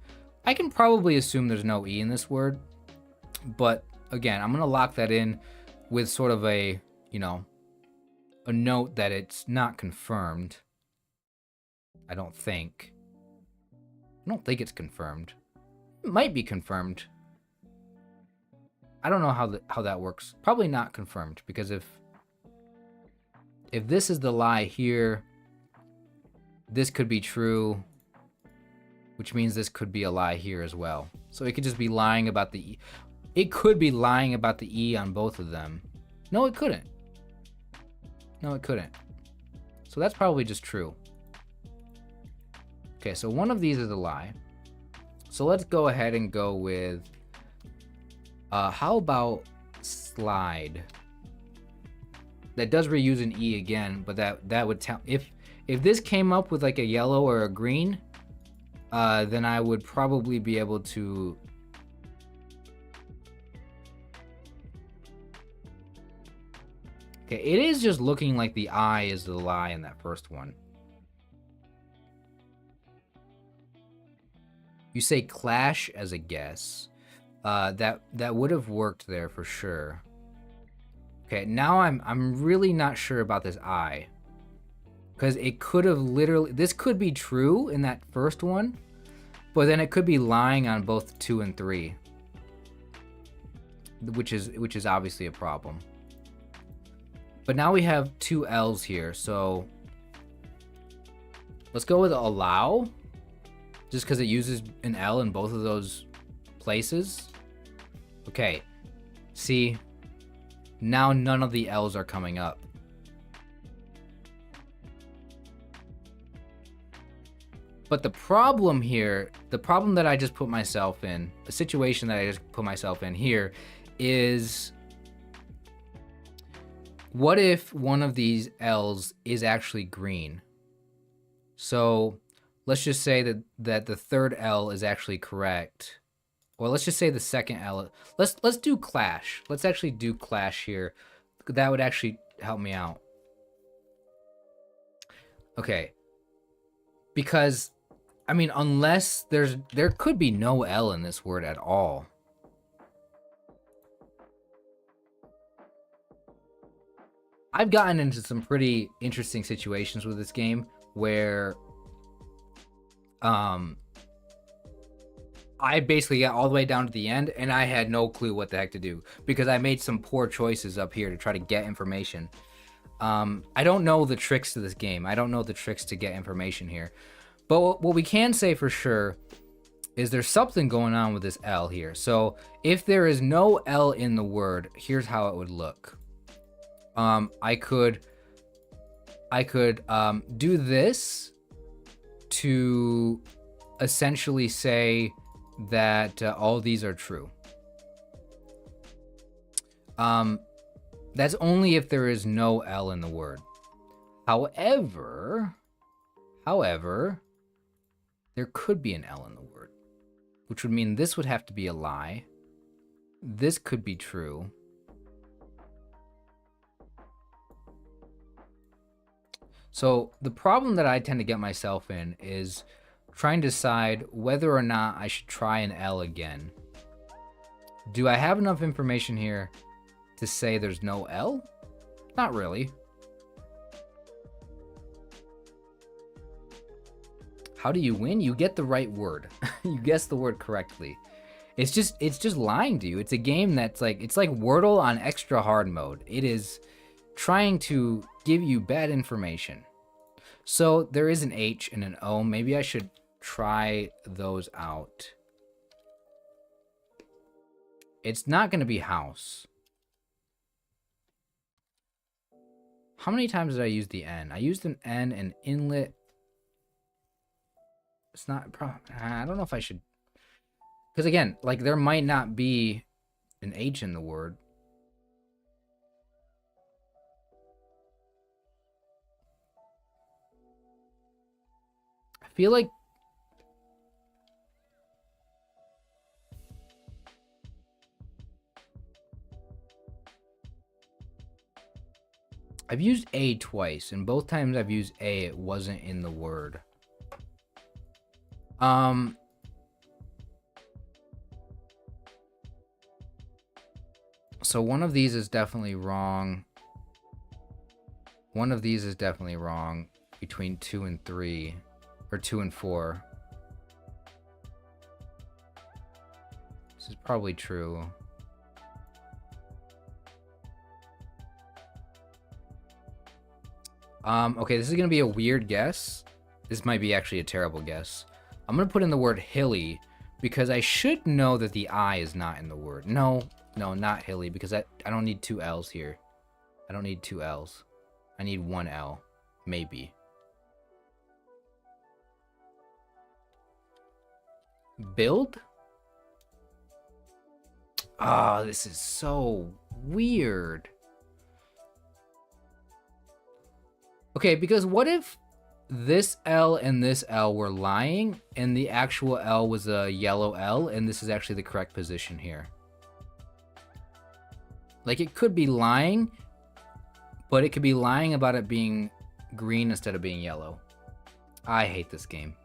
I can probably assume there's no E in this word, but again, I'm gonna lock that in with sort of a, you know, a note that it's not confirmed. I don't think it's confirmed. It might be confirmed. I don't know how that works. Probably not confirmed, because if this is the lie here, this could be true, which means this could be a lie here as well. So it could just be lying about the E. It could be lying about the E on both of them. No, it couldn't. No, it couldn't. So that's probably just true. Okay, so one of these is a lie. So let's go ahead and go with, how about slide? That does reuse an E again, but that would tell, if this came up with like a yellow or a green, then I would probably be able to. Okay, it is just looking like the I is the lie in that first one. You say clash as a guess. That would have worked there for sure. Okay, now I'm really not sure about this I. Because it could have literally, this could be true in that first one, but then it could be lying on both 2 and 3. Which is obviously a problem. But now we have 2 L's here, so let's go with allow, just because it uses an L in both of those places. Okay, see, now none of the L's are coming up. But the problem here, the problem that I just put myself in, the situation that I just put myself in here is, what if one of these L's is actually green? So let's just say that the third L is actually correct. Or let's just say the second L. Let's do clash. Let's actually do clash here. That would actually help me out. Okay. Because, I mean, unless there could be no L in this word at all. I've gotten into some pretty interesting situations with this game where I basically got all the way down to the end and I had no clue what the heck to do because I made some poor choices up here to try to get information. I don't know the tricks to this game. I don't know the tricks to get information here. But what we can say for sure is there's something going on with this L here. So if there is no L in the word, here's how it would look. I could do this to essentially say that all these are true. That's only if there is no L in the word. However, there could be an L in the word, which would mean this would have to be a lie. This could be true. So the problem that I tend to get myself in is trying to decide whether or not I should try an L again. Do I have enough information here to say there's no L? Not really. How do you win? You get the right word. You guess the word correctly. It's just lying to you. It's a game that's it's like Wordle on extra hard mode. It is trying to give you bad information. So there is an H and an O. Maybe I should try those out. It's not going to be house. How many times did I use the N? I used an N and inlet. It's not, I don't know if I should, because again, there might not be an H in the word. I feel like I've used a twice, and both times I've used a, it wasn't in the word. So one of these is definitely wrong. One of these is definitely wrong between 2 and 3, or 2 and 4. This is probably true. Okay, this is gonna be a weird guess. This might be actually a terrible guess. I'm gonna put in the word hilly because I should know that the I is not in the word. No, not hilly, because I don't need 2 L's here. I don't need 2 L's. I need 1 L, maybe. Build? Oh, this is so weird. Okay, because what if this L and this L were lying and the actual L was a yellow L and this is actually the correct position here? Like, it could be lying, but it could be lying about it being green instead of being yellow. I hate this game.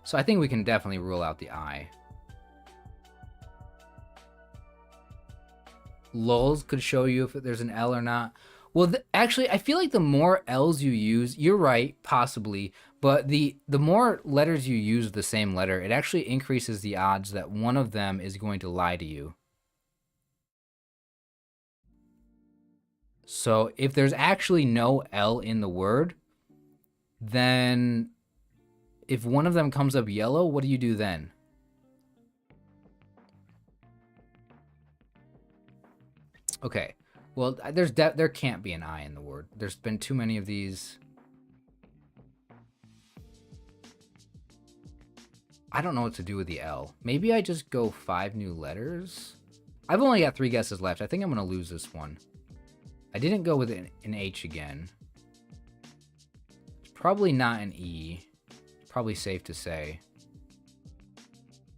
So I think we can definitely rule out the I. Lulz could show you if there's an L or not. Well, actually, I feel like the more L's you use, you're right, possibly, but the more letters you use the same letter, it actually increases the odds that one of them is going to lie to you. So if there's actually no L in the word, then if one of them comes up yellow, what do you do then? Okay, well, there can't be an I in the word. There's been too many of these. I don't know what to do with the L. Maybe I just go 5 new letters? I've only got 3 guesses left. I think I'm gonna lose this one. I didn't go with an H again. It's probably not an E. Probably safe to say.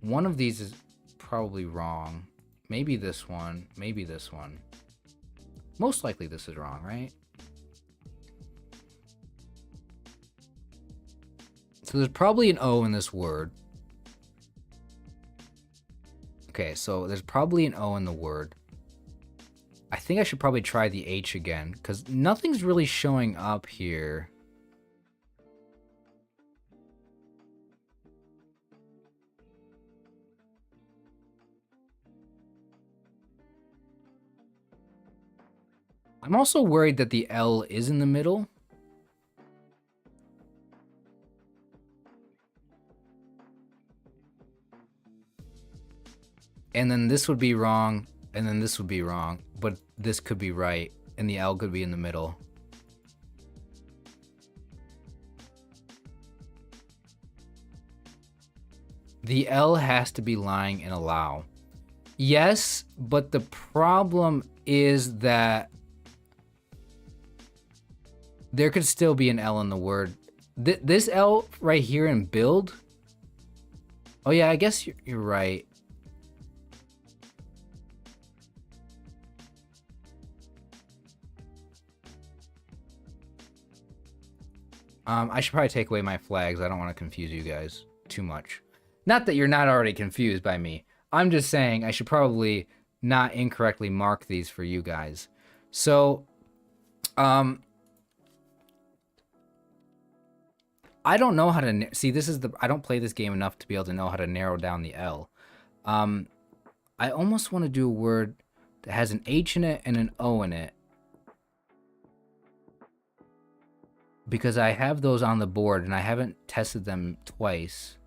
One of these is probably wrong. Maybe this one, maybe this one. Most likely this is wrong, right? So there's probably an O in this word. Okay, so there's probably an O in the word. I think I should probably try the H again, because nothing's really showing up here. I'm also worried that the L is in the middle. And then this would be wrong, and then this would be wrong, but this could be right, and the L could be in the middle. The L has to be lying in allow. Yes, but the problem is that there could still be an L in the word. This L right here in build. Oh yeah, I guess you're right. I should probably take away my flags. I don't want to confuse you guys too much. Not that you're not already confused by me. I'm just saying I should probably not incorrectly mark these for you guys. So, I don't know how to see. This is I don't play this game enough to be able to know how to narrow down the L. I almost want to do a word that has an H in it and an O in it, because I have those on the board and I haven't tested them twice.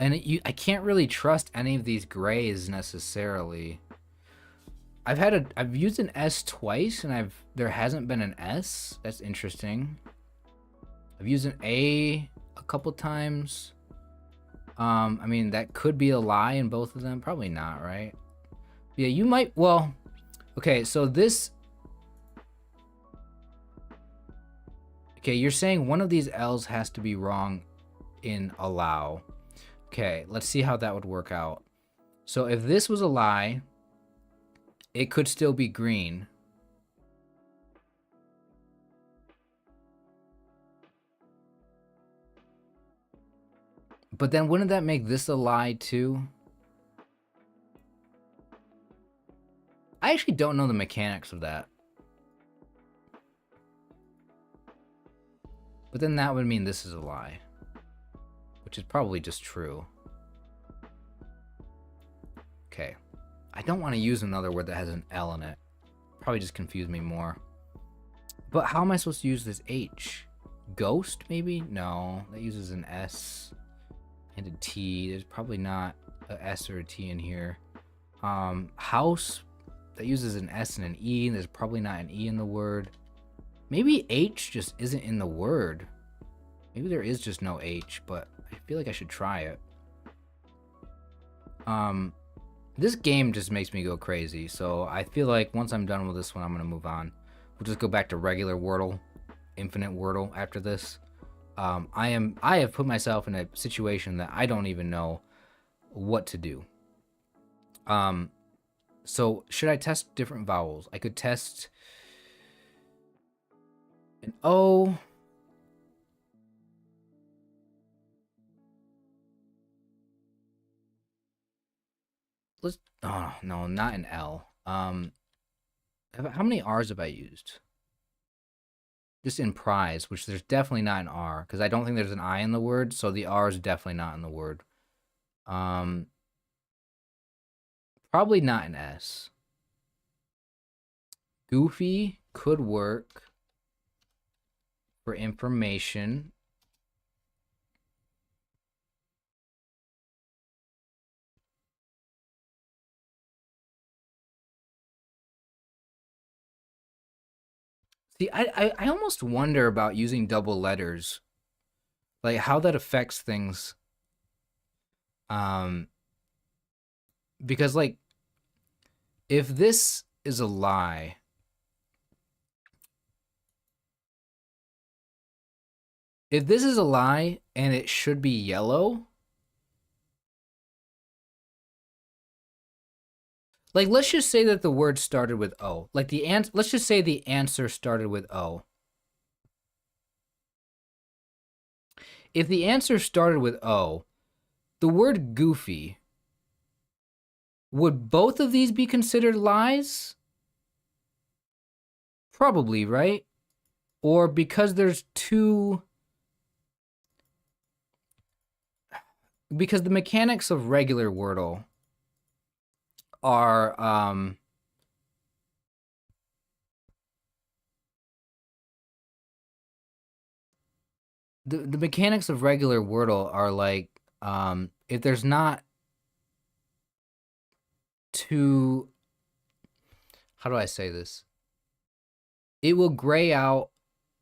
And I can't really trust any of these grays necessarily. I've used an S twice and there hasn't been an S. That's interesting. I've used an a couple times. I mean, that could be a lie in both of them. Probably not, right? Yeah, you might. Well, okay, so this. Okay, you're saying one of these L's has to be wrong in allow. Okay, let's see how that would work out. So if this was a lie, it could still be green. But then wouldn't that make this a lie too? I actually don't know the mechanics of that. But then that would mean this is a lie, which is probably just true. Okay. I don't want to use another word that has an L in it. Probably just confuse me more. But how am I supposed to use this H? Ghost, maybe? No, that uses an S and a T. There's probably not a S or a T in here. House, that uses an S and an E. There's probably not an E in the word. Maybe H just isn't in the word. Maybe there is just no H, but I feel like I should try it. This game just makes me go crazy, so I feel like once I'm done with this one, I'm gonna move on. We'll just go back to regular Wordle, infinite Wordle after this. I have put myself in a situation that I don't even know what to do. So should I test different vowels? I could test an O. Oh no, not an L. How many R's have I used? Just in prize, which there's definitely not an R, because I don't think there's an I in the word, so the R is definitely not in the word. Probably not an S. Goofy could work for information. See, I almost wonder about using double letters, like how that affects things. Because like, if this is a lie, if this is a lie and it should be yellow, like let's just say that the word started with O. Like let's just say the answer started with O. If the answer started with O, the word goofy, would both of these be considered lies? Probably, right? Or because there's two... Because the mechanics of regular Wordle are... The mechanics of regular Wordle are like... if there's not two... How do I say this? It will gray out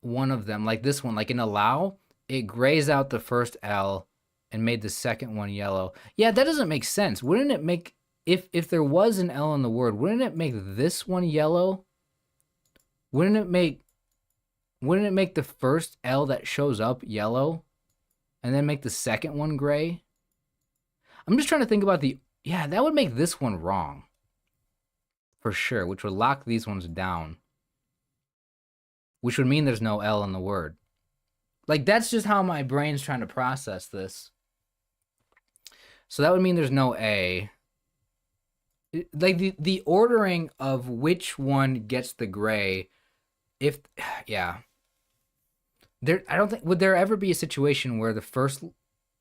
one of them, like this one, like in allow, it grays out the first L and made the second one yellow. Yeah, that doesn't make sense. Wouldn't it make, if there was an L in the word, wouldn't it make this one yellow? Wouldn't it make the first L that shows up yellow and then make the second one gray? I'm just trying to think about yeah, that would make this one wrong for sure, which would lock these ones down, which would mean there's no L in the word. Like, that's just how my brain's trying to process this. So that would mean there's no A. Like, the ordering of which one gets the gray, yeah. I don't think, would there ever be a situation where the first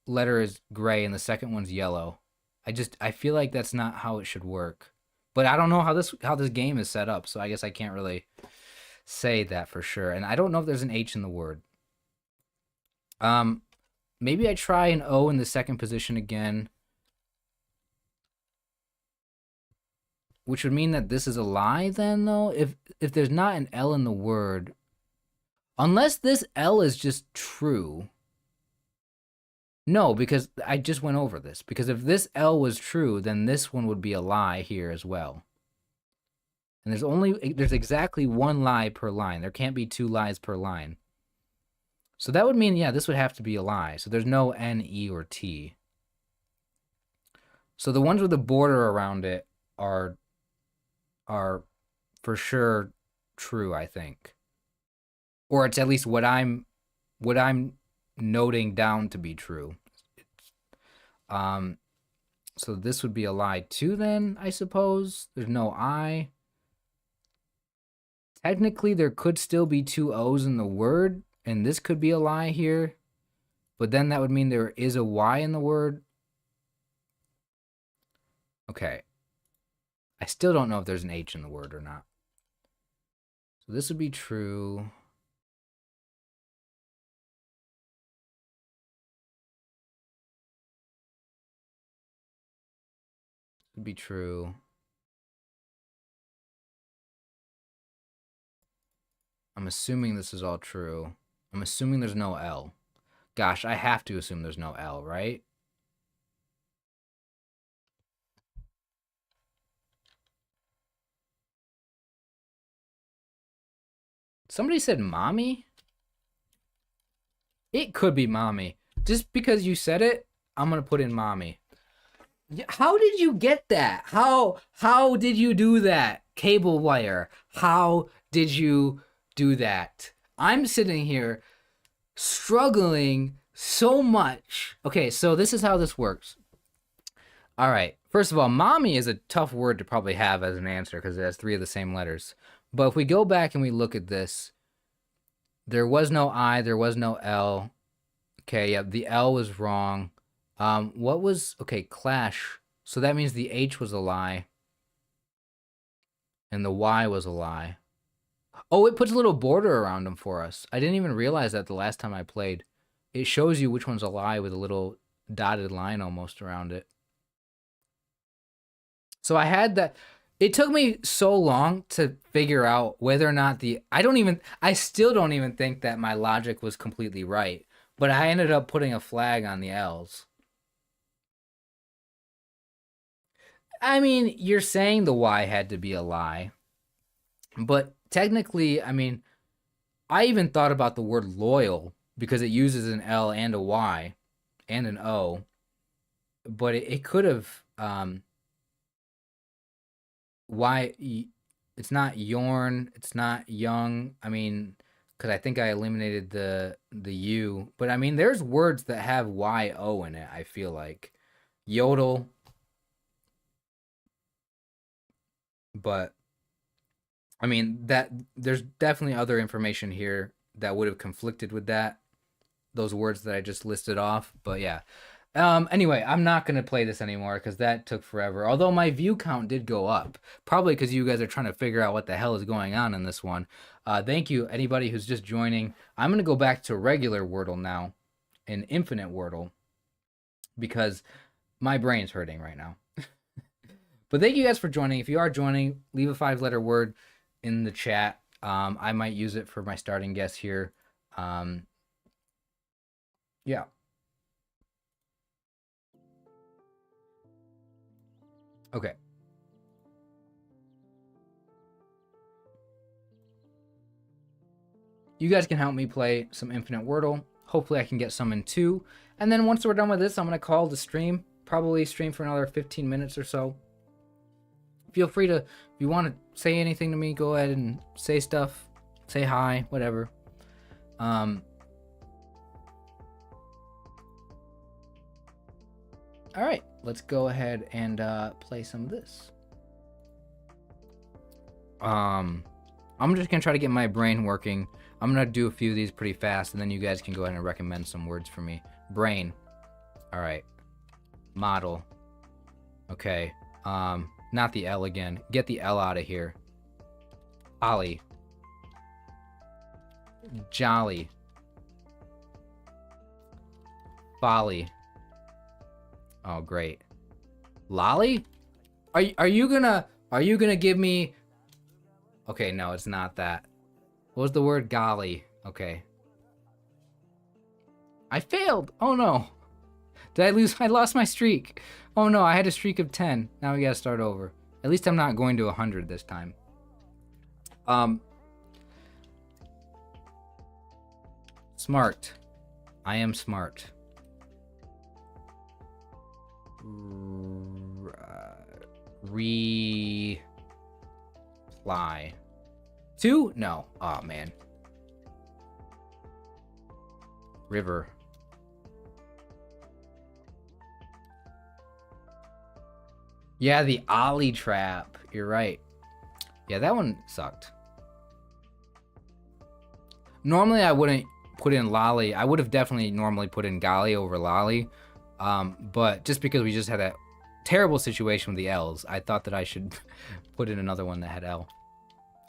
letter is gray and the second one's yellow? I feel like that's not how it should work. But I don't know how this game is set up, so I guess I can't really say that for sure. And I don't know if there's an H in the word. Maybe I try an O in the second position again. which would mean that this is a lie then, though? If there's not an L in the word, unless this L is just true. No, because I just went over this. Because if this L was true, then this one would be a lie here as well. And there's exactly one lie per line. There can't be two lies per line. So that would mean, yeah, this would have to be a lie. So there's no N, E, or T. So the ones with the border around it are for sure true, I think. Or it's at least what I'm noting down to be true. So this would be a lie too then, I suppose. There's no I. Technically, there could still be two O's in the word, and this could be a lie here. But then that would mean there is a Y in the word. Okay. I still don't know if there's an H in the word or not. So this would be true. Would be true. I'm assuming this is all true. I'm assuming there's no L. Gosh, I have to assume there's no L, right? Somebody said mommy? It could be mommy. Just because you said it, I'm going to put in mommy. How did you get that? How did you do that? Cable wire. How did you do that? I'm sitting here struggling so much. Okay, so this is how this works. All right. First of all, mommy is a tough word to probably have as an answer because it has three of the same letters. But if we go back and we look at this, there was no I, there was no L. Okay, yeah, the L was wrong. What was, okay, clash. So that means the H was a lie. And the Y was a lie. Oh, it puts a little border around them for us. I didn't even realize that the last time I played. It shows you which one's a lie with a little dotted line almost around it. So I had that. It took me so long to figure out whether or not I still don't even think that my logic was completely right. But I ended up putting a flag on the L's. I mean, you're saying the Y had to be a lie. But technically, I mean, I even thought about the word loyal because it uses an L and a Y and an O. But it could have why it's not yorn, it's not young. I mean, because I think I eliminated the U. But I mean, there's words that have Y-O in it, I feel like. Yodel. But I mean, that there's definitely other information here that would have conflicted with those words that I just listed off. But yeah. Anyway, I'm not going to play this anymore because that took forever. Although my view count did go up. Probably because you guys are trying to figure out what the hell is going on in this one. Thank you, anybody who's just joining. I'm going to go back to regular Wordle now. An infinite Wordle. Because my brain's hurting right now. But thank you guys for joining. If you are joining, leave a 5-letter word in the chat. I might use it for my starting guess here. Yeah. Okay. You guys can help me play some Infinite Wordle. Hopefully I can get some in too. And then once we're done with this, I'm going to call the stream. Probably stream for another 15 minutes or so. Feel free to, if you want to say anything to me, go ahead and say stuff. Say hi, whatever. All right, let's go ahead and play some of this. I'm just going to try to get my brain working. I'm going to do a few of these pretty fast, and then you guys can go ahead and recommend some words for me. Brain. All right. Model. Okay. Not the L again. Get the L out of here. Ollie. Jolly. Folly. Oh, great. Lolly? Are you gonna Are you gonna give me... Okay, no, it's not that. What was the word? Golly. Okay. I failed! Oh no! Did I lose? I lost my streak. Oh no, I had a streak of 10. Now we gotta start over. At least I'm not going to 100 this time. Smart. I am smart. Reply. 2? No. Oh man. River. Yeah, the Ollie trap. You're right. Yeah, that one sucked. Normally, I wouldn't put in Lolly. I would have definitely normally put in Golly over Lolly. But just because we just had that terrible situation with the L's, I thought that I should put in another one that had L.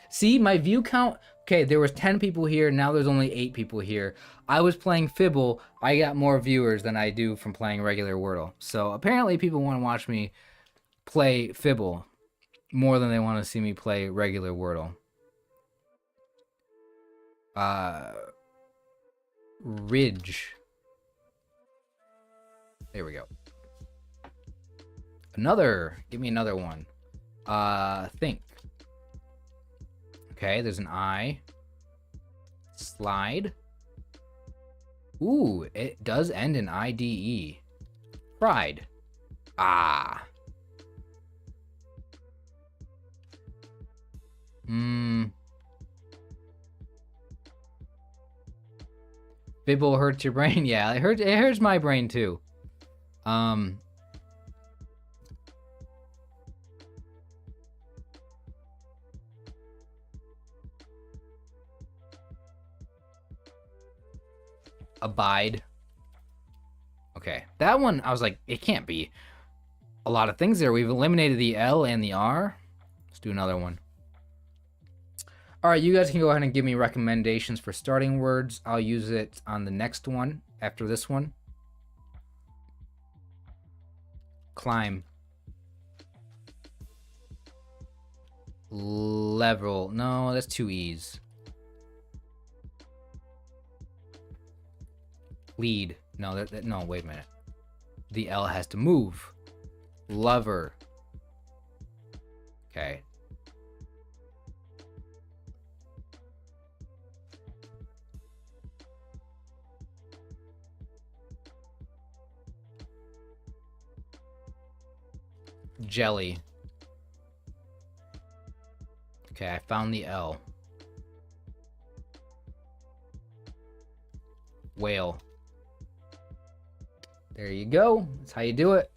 See, my view count... Okay, there was 10 people here. Now there's only 8 people here. I was playing Fibble. I got more viewers than I do from playing regular Wordle. So apparently people want to watch me play Fibble more than they want to see me play regular Wordle. Ridge. There we go. Another. Give me another one. Think. Okay, there's an I. Slide. Ooh, it does end in IDE. Pride. Ah. Bibble hurts your brain. Yeah, it hurts my brain too. Abide. Okay, that one I was like, it can't be a lot of things there. We've eliminated the L and the R. Let's do another one. All right, you guys can go ahead and give me recommendations for starting words. I'll use it on the next one after this one. Climb. Level. No, that's 2 E's. Lead. No, no, wait a minute. The L has to move. Lover. Okay. Jelly. Okay, I found the L. Whale. There you go. That's how you do it.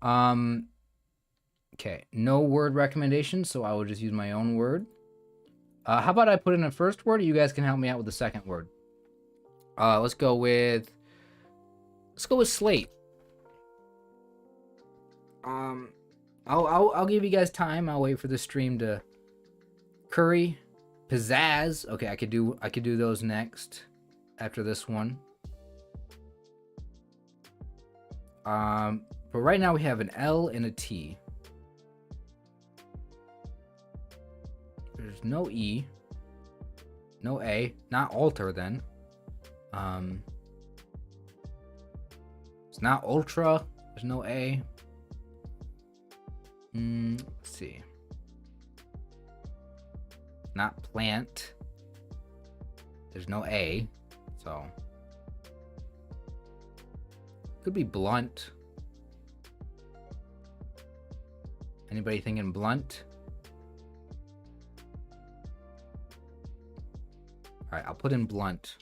Okay, no word recommendation, so I will just use my own word. How about I put in a first word? You guys can help me out with the second word. Let's go with slate. I'll give you guys time. I'll wait for the stream to curry. Pizzazz. Okay, I could do those next after this one. But right now we have an L and a T. There's no E. No A. Not alter then. It's not ultra. There's no A. Let's see. Not plant. There's no A. So. Could be blunt. Anybody thinking blunt? All right, I'll put in blunt.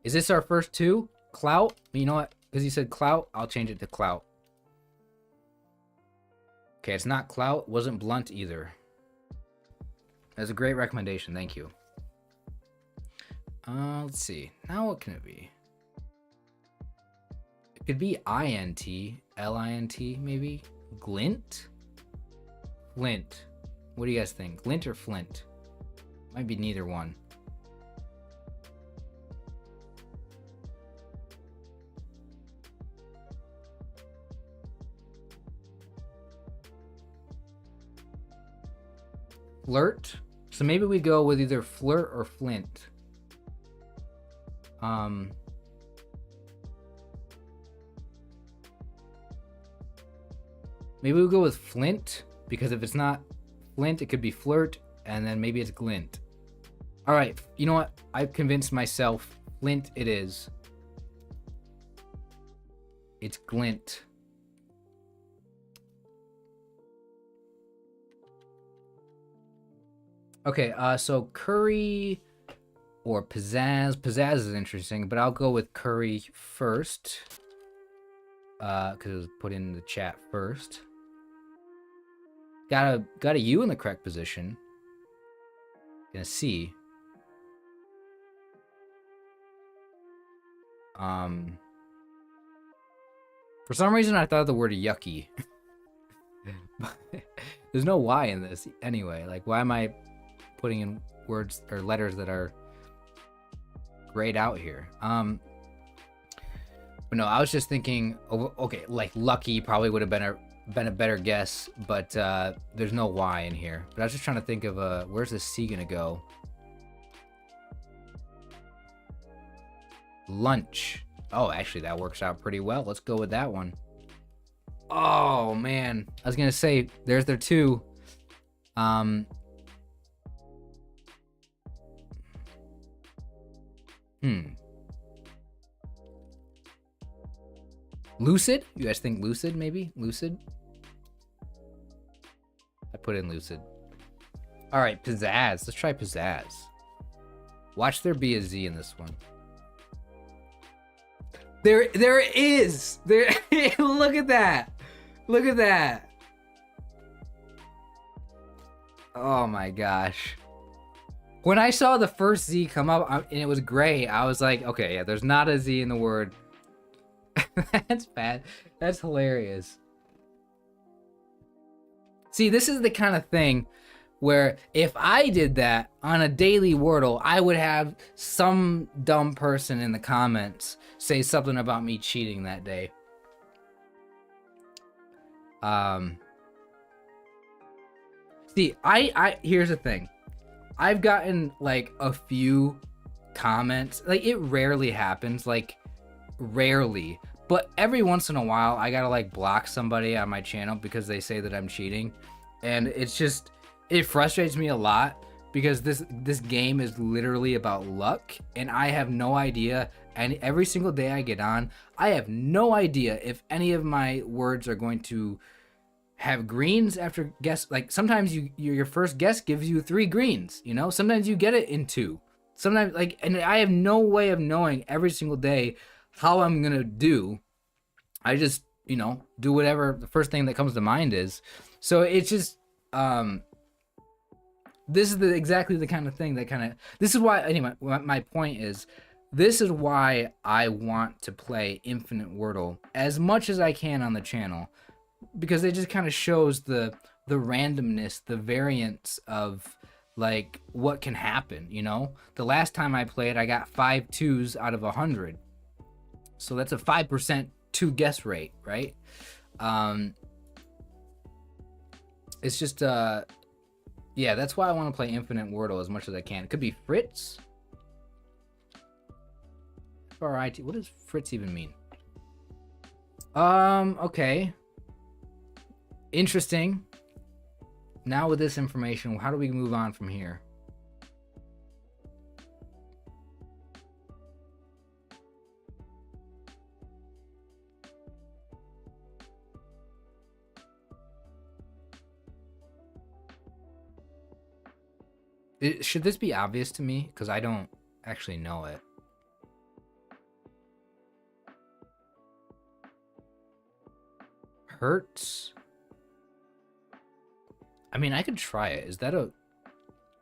Is this our first two? Clout? You know what? Because you said clout, I'll change it to clout. Okay, it's not clout. Wasn't blunt either. That's a great recommendation. Thank you. Let's see. Now what can it be? It could be INT. LINT, maybe? Glint? Flint. What do you guys think? Glint or Flint? Might be neither one. flirt. So maybe we go with either flirt or flint. Maybe we'll go with flint, because if it's not flint, it could be flirt, and then maybe it's glint. All right, you know what? I've convinced myself. Flint it is. It's glint. Okay, so curry or pizzazz. Pizzazz is interesting, but I'll go with curry first. Because it was put in the chat first. Got a U in the correct position. And a C. For some reason, I thought the word yucky. There's no Y in this anyway. Like, why am I putting in words or letters that are grayed out here? But no, I was just thinking, okay, like lucky probably would have been a better guess, but there's no Y in here. But I was just trying to think of where's the C gonna go? Lunch. Oh, actually, that works out pretty well. Let's go with that one. Oh man, I was gonna say there's their two. Lucid? You guys think lucid, maybe? Lucid? I put in lucid. All right, pizzazz. Let's try pizzazz. Watch there be a Z in this one. There is. There. Look at that. Look at that. Oh my gosh. When I saw the first Z come up and it was gray, I was like, okay, yeah, there's not a Z in the word. That's bad. That's hilarious. See, this is the kind of thing where if I did that on a daily Wordle, I would have some dumb person in the comments say something about me cheating that day. See, here's the thing. I've gotten like a few comments. Like, it rarely happens, like rarely. But every once in a while, I gotta like block somebody on my channel because they say that I'm cheating. And it's just, it frustrates me a lot because this game is literally about luck, and I have no idea. And every single day I get on, I have no idea if any of my words are going to have greens after guess. Like, sometimes your first guess gives you 3 greens, you know? Sometimes you get it in 2. Sometimes, like, and I have no way of knowing every single day how I'm gonna do. I just, you know, do whatever the first thing that comes to mind is. So it's just, this is exactly the kind of thing that this is why, anyway, my point is, this is why I want to play Infinite Wordle as much as I can on the channel, because it just kind of shows the randomness, the variance of like what can happen, you know? The last time I played, I got 5 2s out of 100. So that's a 5% 2 guess rate, right? It's just, yeah, that's why I want to play Infinite Wordle as much as I can. It could be Fritz. F-R-I-T. What does Fritz even mean? Okay. Interesting. Now with this information, how do we move on from here? Should this be obvious to me? Because I don't actually know it. Hurts? I mean, I could try it. Is that a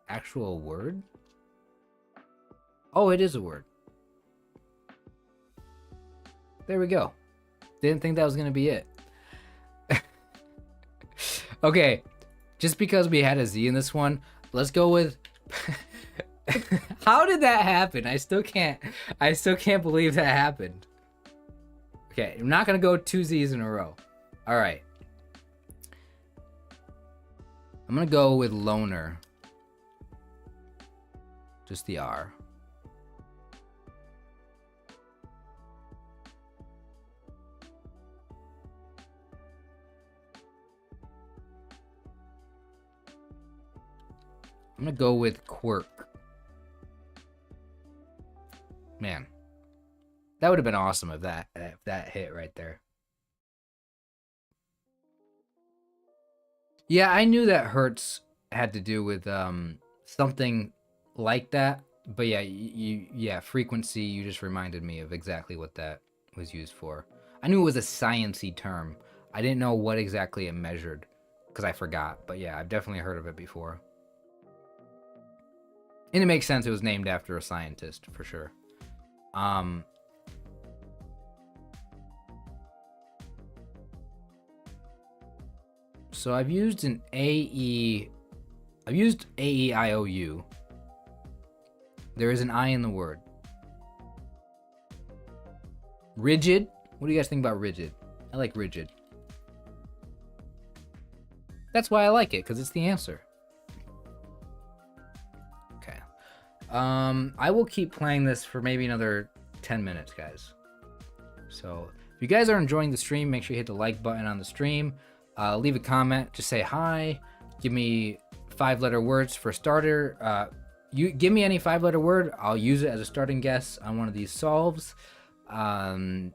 actual word? Oh, it is a word. There we go. Didn't think that was going to be it. Okay. Just because we had a Z in this one, let's go with... How did that happen? I still can't believe that happened. Okay, I'm not going to go 2 Z's in a row. All right. I'm going to go with loner. Just the R. I'm gonna go with quirk. Man, that would have been awesome if that hit right there. Yeah, I knew that Hertz had to do with something like that, but yeah, frequency. You just reminded me of exactly what that was used for. I knew it was a sciencey term. I didn't know what exactly it measured because I forgot. But yeah, I've definitely heard of it before. And it makes sense it was named after a scientist, for sure. So I've used an AE. I've used AEIOU. There is an I in the word. Rigid? What do you guys think about rigid? I like rigid. That's why I like it, because it's the answer. Okay. I will keep playing this for maybe another 10 minutes, guys. So if you guys are enjoying the stream, make sure you hit the like button on the stream. Leave a comment. Just say hi. Give me 5-letter words for starter. You give me any 5-letter word. I'll use it as a starting guess on one of these solves. If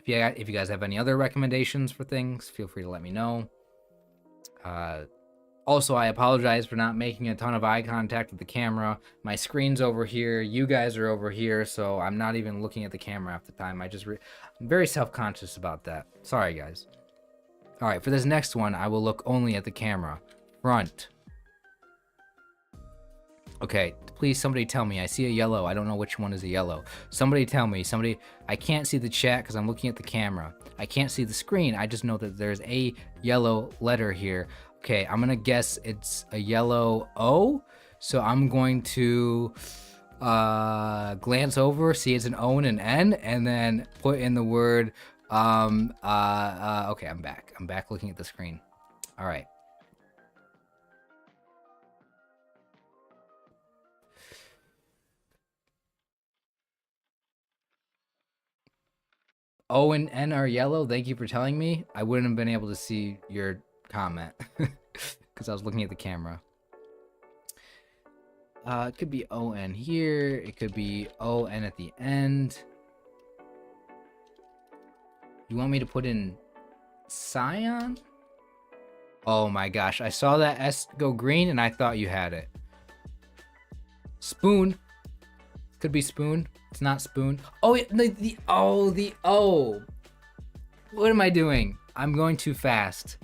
you guys have any other recommendations for things, feel free to let me know. Also, I apologize for not making a ton of eye contact with the camera. My screen's over here. You guys are over here, so I'm not even looking at the camera half the time. I'm very self-conscious about that. Sorry, guys. All right, for this next one, I will look only at the camera. Front. Okay, please somebody tell me. I see a yellow. I don't know which one is a yellow. Somebody tell me. I can't see the chat because I'm looking at the camera. I can't see the screen. I just know that there's a yellow letter here. Okay, I'm going to guess it's a yellow O. So I'm going to glance over, see it's an O and an N, and then put in the word... okay, I'm back. I'm back looking at the screen. All right. O and N are yellow. Thank you for telling me. I wouldn't have been able to see your comment because I was looking at the camera. It could be O-N here. It could be O-N at the end. You want me to put in Scion? Oh my gosh, I saw that S go green and I thought you had it. Spoon. Could be spoon. It's not spoon. Oh, the O. What am I doing? I'm going too fast.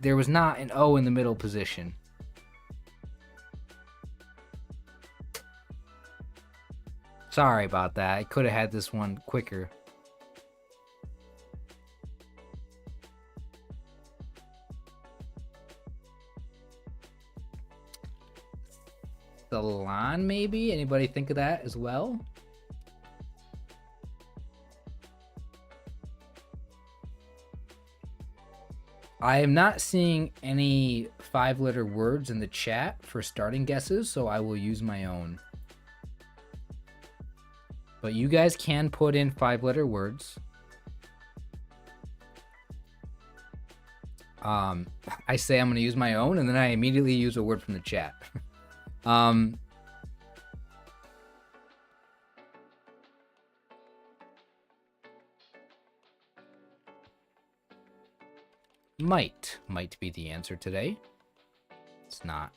There was not an O in the middle position. Sorry about that. I could have had this one quicker. Salon, maybe? Anybody think of that as well? I am not seeing any 5-letter words in the chat for starting guesses, so I will use my own. But you guys can put in 5-letter words. I say I'm going to use my own, and then I immediately use a word from the chat. Might be the answer today. It's not.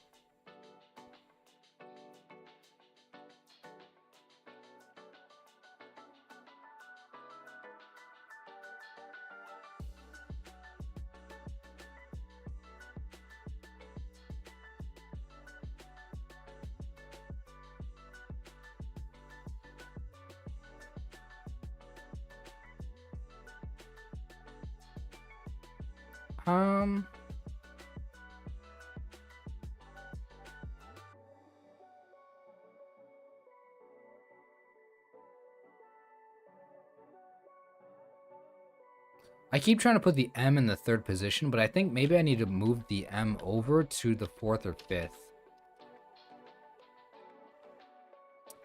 I keep trying to put the M in the 3rd position, but I think maybe I need to move the M over to the 4th or 5th.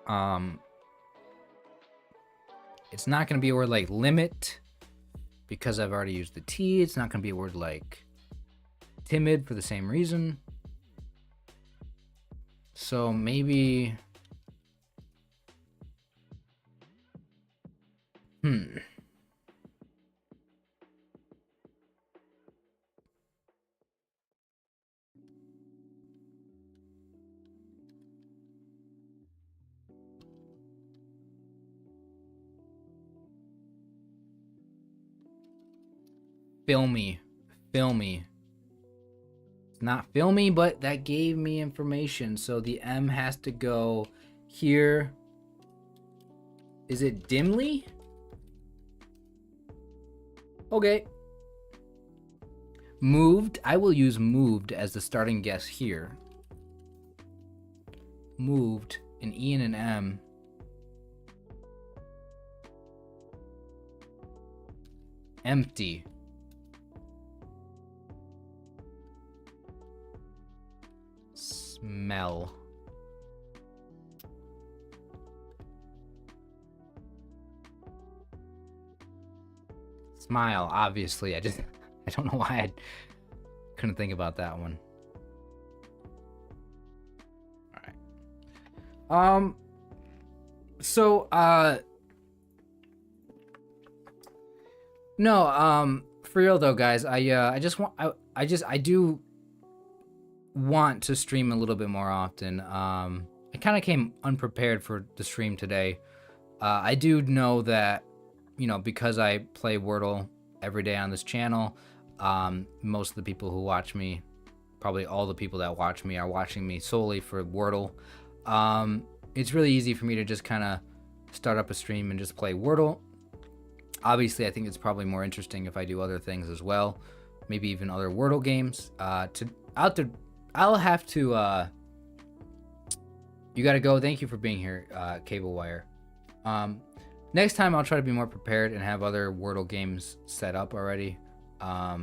Um, it's not going to be a word like limit because I've already used the T. It's not going to be a word like timid for the same reason. So maybe... Filmy. Filmy. It's not filmy, but that gave me information. So the M has to go here. Is it dimly? Okay. Moved. I will use moved as the starting guess here. Moved. An E and an M. Empty. Smell. Smile, obviously. I don't know why I couldn't think about that one. All right. So, no, for real though, guys, I do want to stream a little bit more often. I kind of came unprepared for the stream today. I do know that, you know, because I play Wordle every day on this channel, most of the people who watch me, probably all the people that watch me, are watching me solely for Wordle. It's really easy for me to just kind of start up a stream and just play Wordle. Obviously, I think it's probably more interesting if I do other things as well, maybe even other Wordle games. I'll have to. You gotta go. Thank you for being here, Cable Wire. Next time I'll try to be more prepared and have other Wordle games set up already. I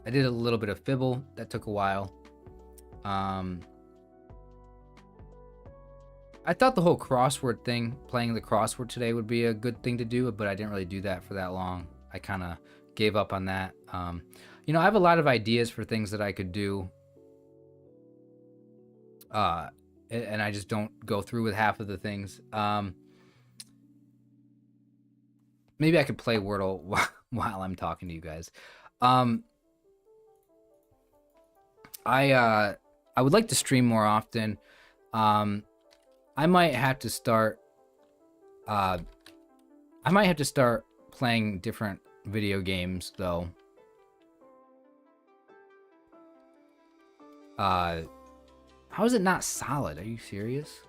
did a little bit of Fibble. That took a while. I thought the whole crossword thing, playing the crossword today, would be a good thing to do, but I didn't really do that for that long. I kind of gave up on that. You know, I have a lot of ideas for things that I could do, and I just don't go through with half of the things. Maybe I could play Wordle while I'm talking to you guys. I would like to stream more often. I might have to start playing different video games though. How is it not solid? Are you serious?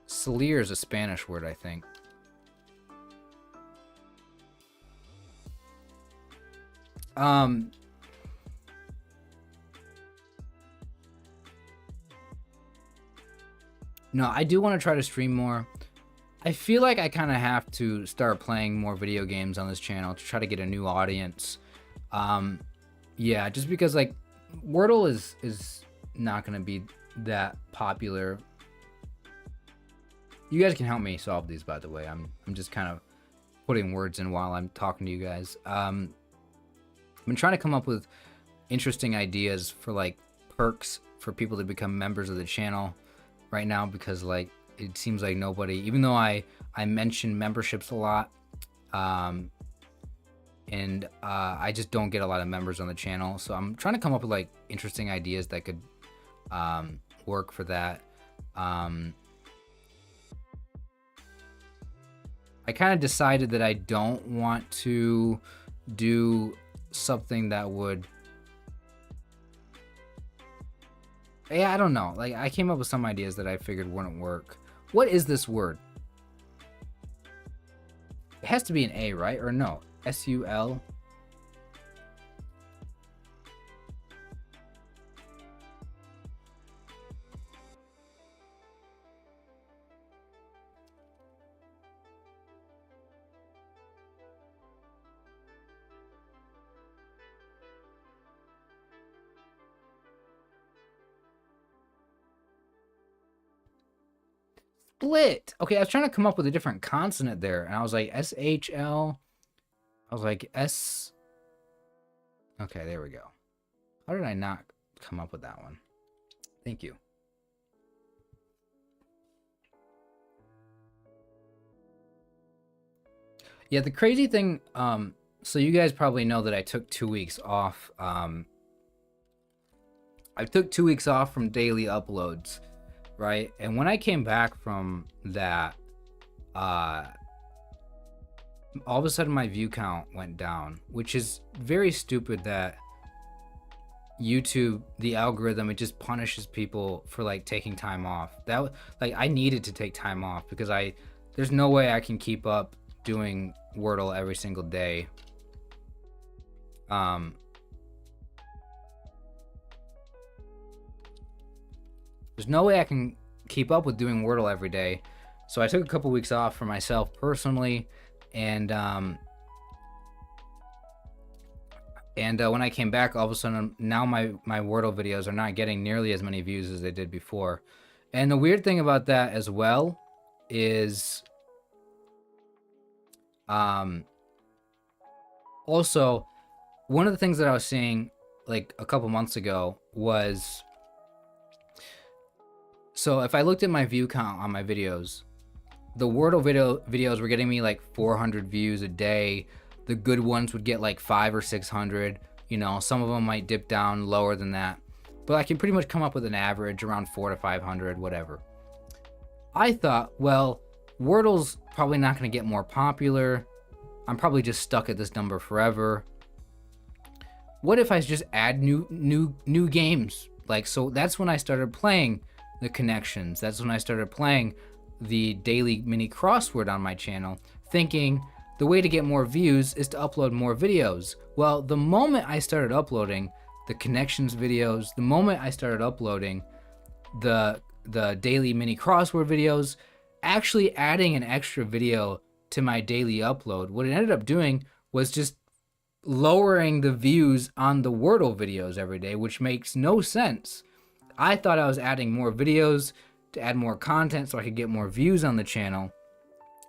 Salir is a Spanish word, I think. No, I do want to try to stream more. I feel like I kind of have to start playing more video games on this channel to try to get a new audience. Yeah, just because like Wordle is not gonna be that popular. You guys can help me solve these, by the way. I'm just kind of putting words in while I'm talking to you guys. I've been trying to come up with interesting ideas for like perks for people to become members of the channel right now, because like it seems like nobody, even though I mention memberships a lot, and I just don't get a lot of members on the channel. So I'm trying to come up with like interesting ideas that could work for that. I kind of decided that I don't want to do something that would, yeah, I don't know. Like I came up with some ideas that I figured wouldn't work. What is this word? It has to be an A, right? Or no? S-U-L? split. Okay, I was trying to come up with a different consonant there, and I was like SHL. I was like S. Okay, there we go. How did I not come up with that one? Thank you. Yeah, the crazy thing, so you guys probably know that I took 2 weeks off. I took 2 weeks off from daily uploads, right? And when I came back from that, all of a sudden my view count went down, which is very stupid that YouTube, the algorithm, it just punishes people for like taking time off. That, like, I needed to take time off because there's no way I can keep up doing Wordle every single day. There's no way I can keep up with doing Wordle every day. So I took a couple weeks off for myself personally, and when I came back, all of a sudden now my Wordle videos are not getting nearly as many views as they did before. And the weird thing about that as well is also one of the things that I was seeing like a couple months ago was, so if I looked at my view count on my videos, the Wordle videos were getting me like 400 views a day. The good ones would get like 500 or 600. You know, some of them might dip down lower than that, but I can pretty much come up with an average around 400 to 500, whatever. I thought, well, Wordle's probably not going to get more popular. I'm probably just stuck at this number forever. What if I just add new games? Like, so that's when I started playing the connections. That's when I started playing the daily mini crossword on my channel, thinking the way to get more views is to upload more videos. Well, the moment I started uploading the connections videos, the moment I started uploading the daily mini crossword videos, actually adding an extra video to my daily upload, what it ended up doing was just lowering the views on the Wordle videos every day, which makes no sense. I thought I was adding more videos to add more content so I could get more views on the channel.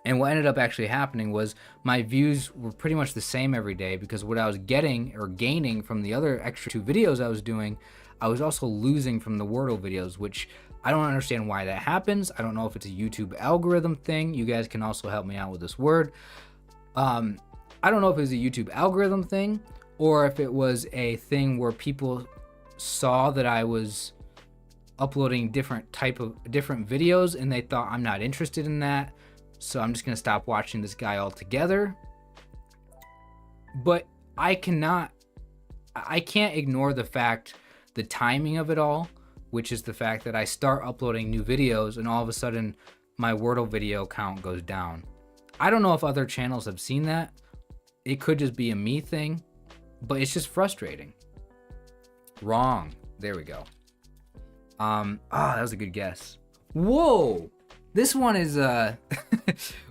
And what ended up actually happening was my views were pretty much the same every day, because what I was getting or gaining from the other extra 2 videos I was doing, I was also losing from the Wordle videos, which I don't understand why that happens. I don't know if it's a YouTube algorithm thing. You guys can also help me out with this word. I don't know if it was a YouTube algorithm thing or if it was a thing where people saw that I was uploading different videos and they thought I'm not interested in that, so I'm just gonna stop watching this guy altogether. But I can't ignore the timing of it all, which is the fact that I start uploading new videos and all of a sudden my Wordle video count goes down. I don't know if other channels have seen that. It could just be a me thing, but it's just frustrating. Wrong. There we go. That was a good guess. Whoa! This one is,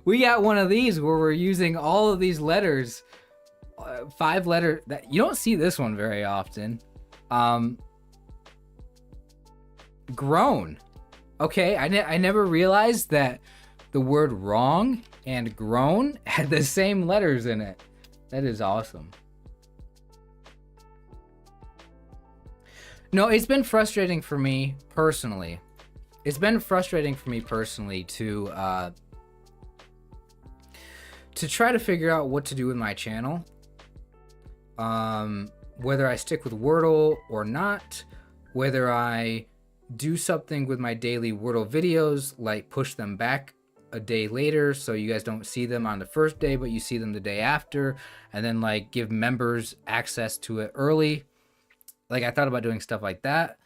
we got one of these where we're using all of these letters, 5 letters. That you don't see this one very often. Grown. Okay, I never realized that the word wrong and grown had the same letters in it. That is awesome. No, it's been frustrating for me personally. It's been frustrating for me personally to try to figure out what to do with my channel. Whether I stick with Wordle or not, whether I do something with my daily Wordle videos, like push them back a day later so you guys don't see them on the first day, but you see them the day after, and then like give members access to it early. Like, I thought about doing stuff like that.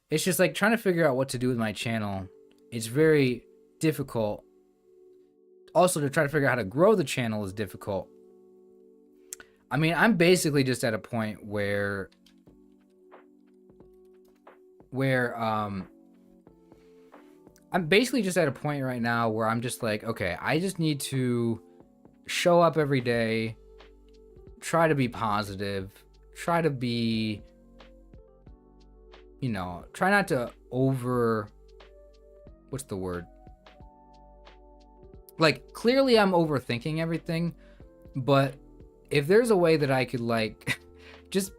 It's just like trying to figure out what to do with my channel. It's very difficult. Also, to try to figure out how to grow the channel is difficult. I mean, I'm basically just at a point where I'm basically just at a point right now where I'm just like, okay, I just need to show up every day, try to be positive, try to be, you know, try not to what's the word? Like, clearly I'm overthinking everything, but if there's a way that I could, like, just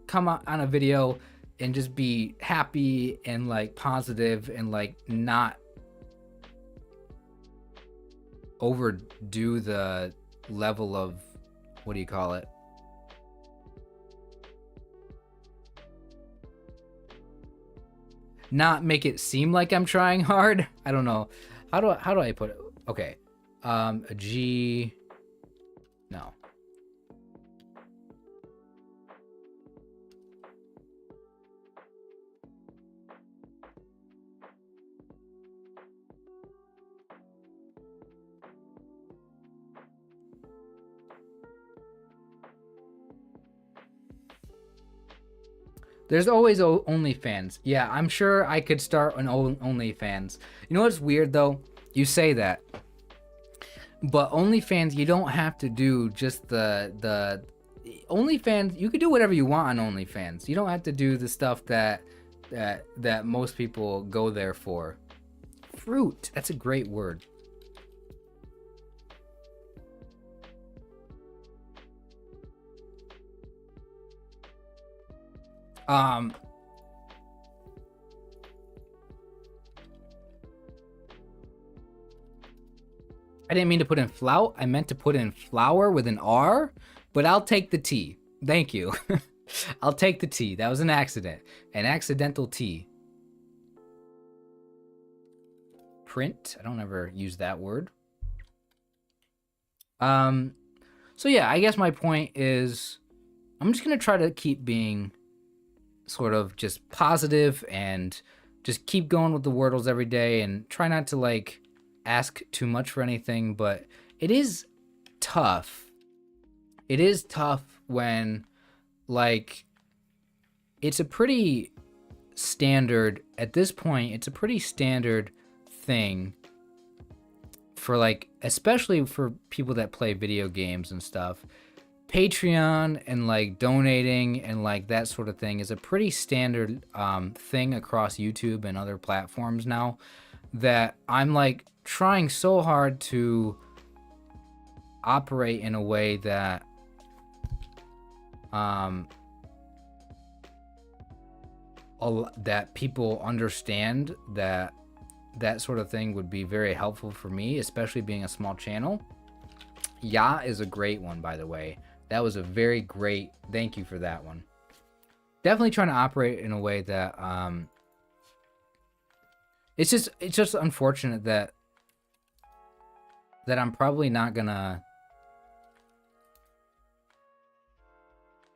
come on a video and just be happy and, like, positive and, like, not overdo the level of, what do you call it? Not make it seem like I'm trying hard. I don't know. How do I put it? Okay. A G. No. There's always OnlyFans. Yeah, I'm sure I could start an OnlyFans. You know what's weird though? You say that, but OnlyFans, you don't have to do just the OnlyFans. You could do whatever you want on OnlyFans. You don't have to do the stuff that most people go there for. Fruit. That's a great word. I didn't mean to put in flout. I meant to put in flour with an R, but I'll take the T. Thank you. I'll take the T. That was an accident. An accidental T. Print. I don't ever use that word. So yeah, I guess my point is I'm just going to try to keep being sort of just positive and just keep going with the Wordles every day and try not to like ask too much for anything, but it is tough. It is tough when like it's a pretty standard at this point, it's a pretty standard thing for like, especially for people that play video games and stuff. Patreon and like donating and like that sort of thing is a pretty standard thing across YouTube and other platforms now, that I'm like trying so hard to operate in a way that that people understand that that sort of thing would be very helpful for me, especially being a small channel. Yeah is a great one, by the way. That was a very great, thank you for that one. Definitely trying to operate in a way that it's just unfortunate that I'm probably not gonna.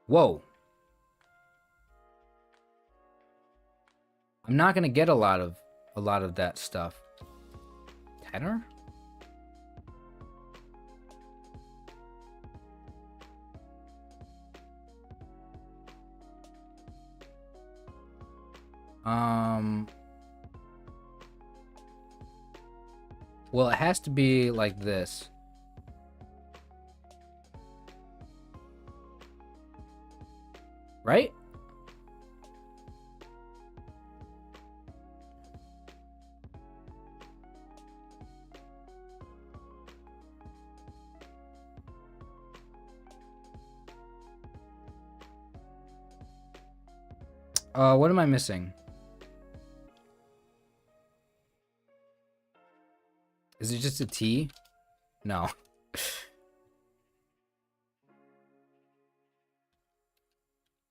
Whoa. I'm not gonna get a lot of that stuff. Tenor? Well, it has to be like this. Right? What am I missing? Is it just a T? No.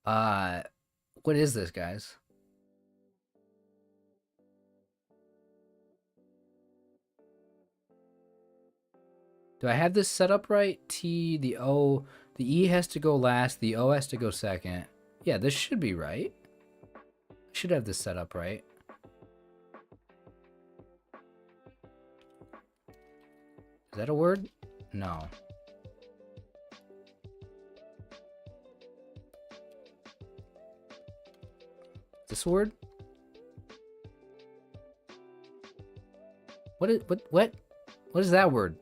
What is this, guys? Do I have this set up right? T, the O, the E has to go last, the O has to go second. Yeah, this should be right. I should have this set up right. Is that a word? No. Is this a word? What is that word?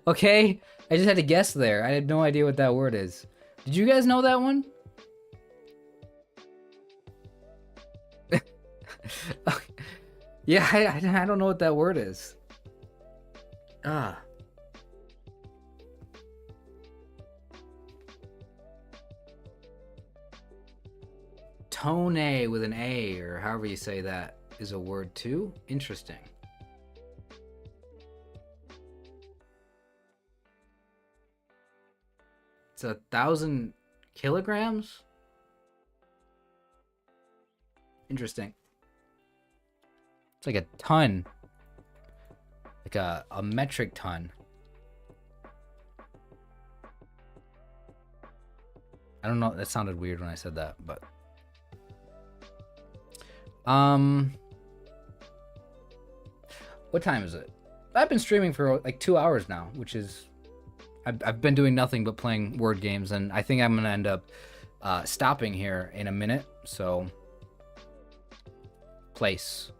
Okay, I just had to guess there. I had no idea what that word is. Did you guys know that one? Yeah, I don't know what that word is. Ah. Tone with an A, or however you say that, is a word too? Interesting. It's 1,000 kilograms? Interesting. It's like a ton. Like a metric ton. I don't know, that sounded weird when I said that, but what time is it? I've been streaming for like 2 hours now, which is I've been doing nothing but playing word games, and I think I'm gonna end up stopping here in a minute. So place.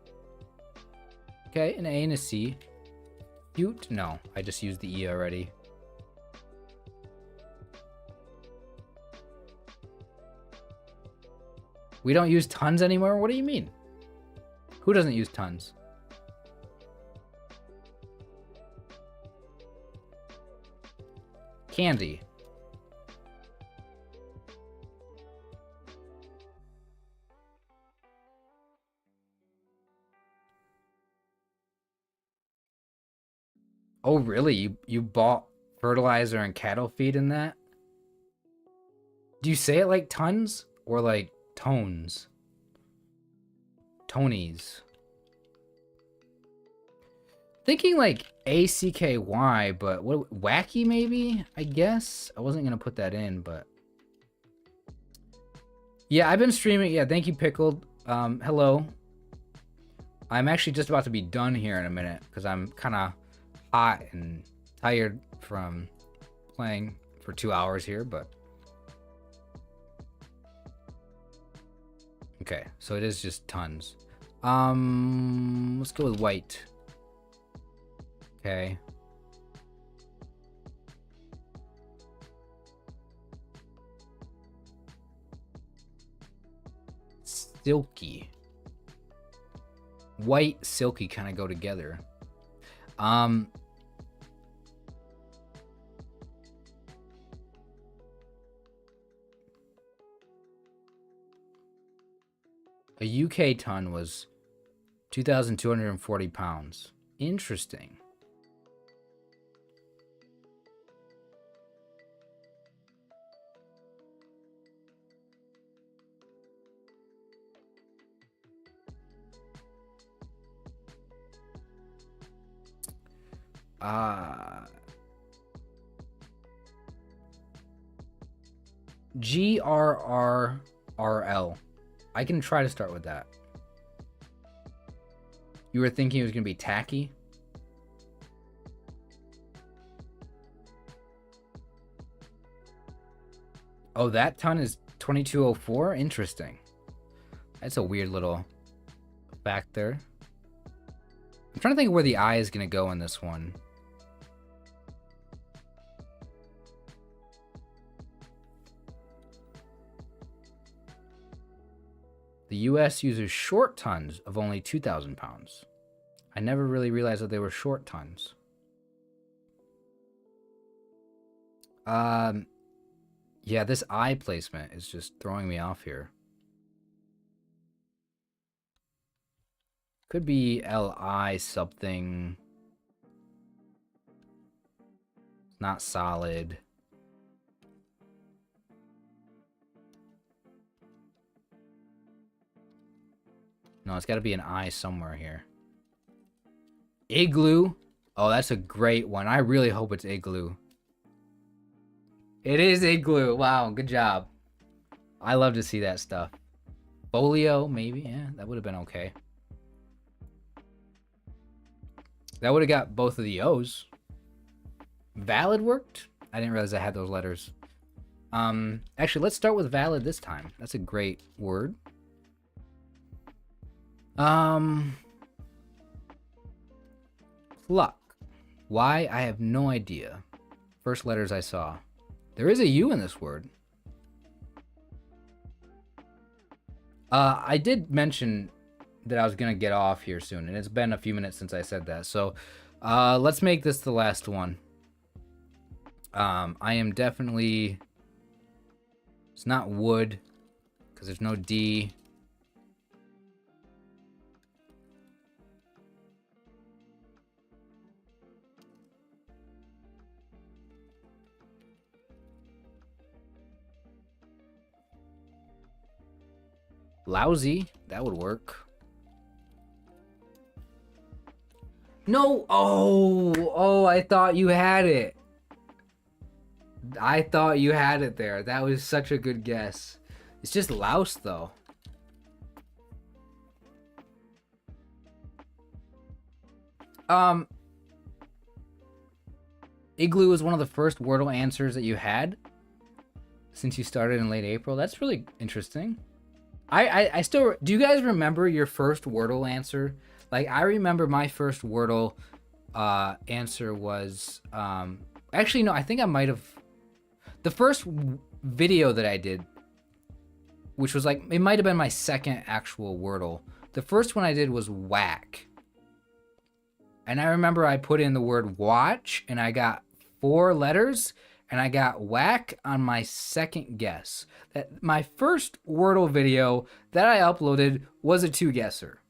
Okay, an A and a C. Cute? No, I just used the E already. We don't use tons anymore? What do you mean? Who doesn't use tons? Candy. Oh, really? You bought fertilizer and cattle feed in that? Do you say it like tons or like tones? Tonies. Thinking like ACKY, but what, wacky maybe? I guess I wasn't gonna put that in, but yeah, I've been streaming. Yeah, thank you, Pickled. Hello. I'm actually just about to be done here in a minute because I'm kind of hot and tired from playing for 2 hours here, but okay, so it is just tons. Let's go with white. Okay. Silky. White, silky kind of go together. A UK ton was 2,240 pounds. Interesting. GRRRL. I can try to start with that. You were thinking it was going to be tacky? Oh, that ton is 2204? Interesting. That's a weird little fact there. I'm trying to think of where the I is going to go in this one. The US uses short tons of only 2,000 pounds. I never really realized that they were short tons. Yeah, this I placement is just throwing me off here. Could be LI something. Not solid. No, it's got to be an I somewhere here. Igloo. Oh, that's a great one. I really hope it's igloo. It is igloo. Wow, good job. I love to see that stuff. Folio, maybe. Yeah, that would have been okay. That would have got both of the O's. Valid worked? I didn't realize I had those letters. Actually, let's start with valid this time. That's a great word. Pluck. Why? I have no idea. First letters I saw. There is a U in this word. I did mention that I was gonna get off here soon, and it's been a few minutes since I said that. So, Let's make this the last one. I am definitely... It's not wood, because there's no D. Lousy, that would work. No, oh, I thought you had it. I thought you had it there. That was such a good guess. It's just louse, though. Igloo was one of the first Wordle answers that you had since you started in late April. That's really interesting. I still... Do you guys remember your first Wordle answer? Like, I remember my first Wordle answer was... actually, no, I think I might have... The first video that I did, which was like... It might have been my second actual Wordle. The first one I did was whack. And I remember I put in the word watch, and I got 4 letters... And I got whack on my second guess. That my first Wordle video that I uploaded was a 2-guesser.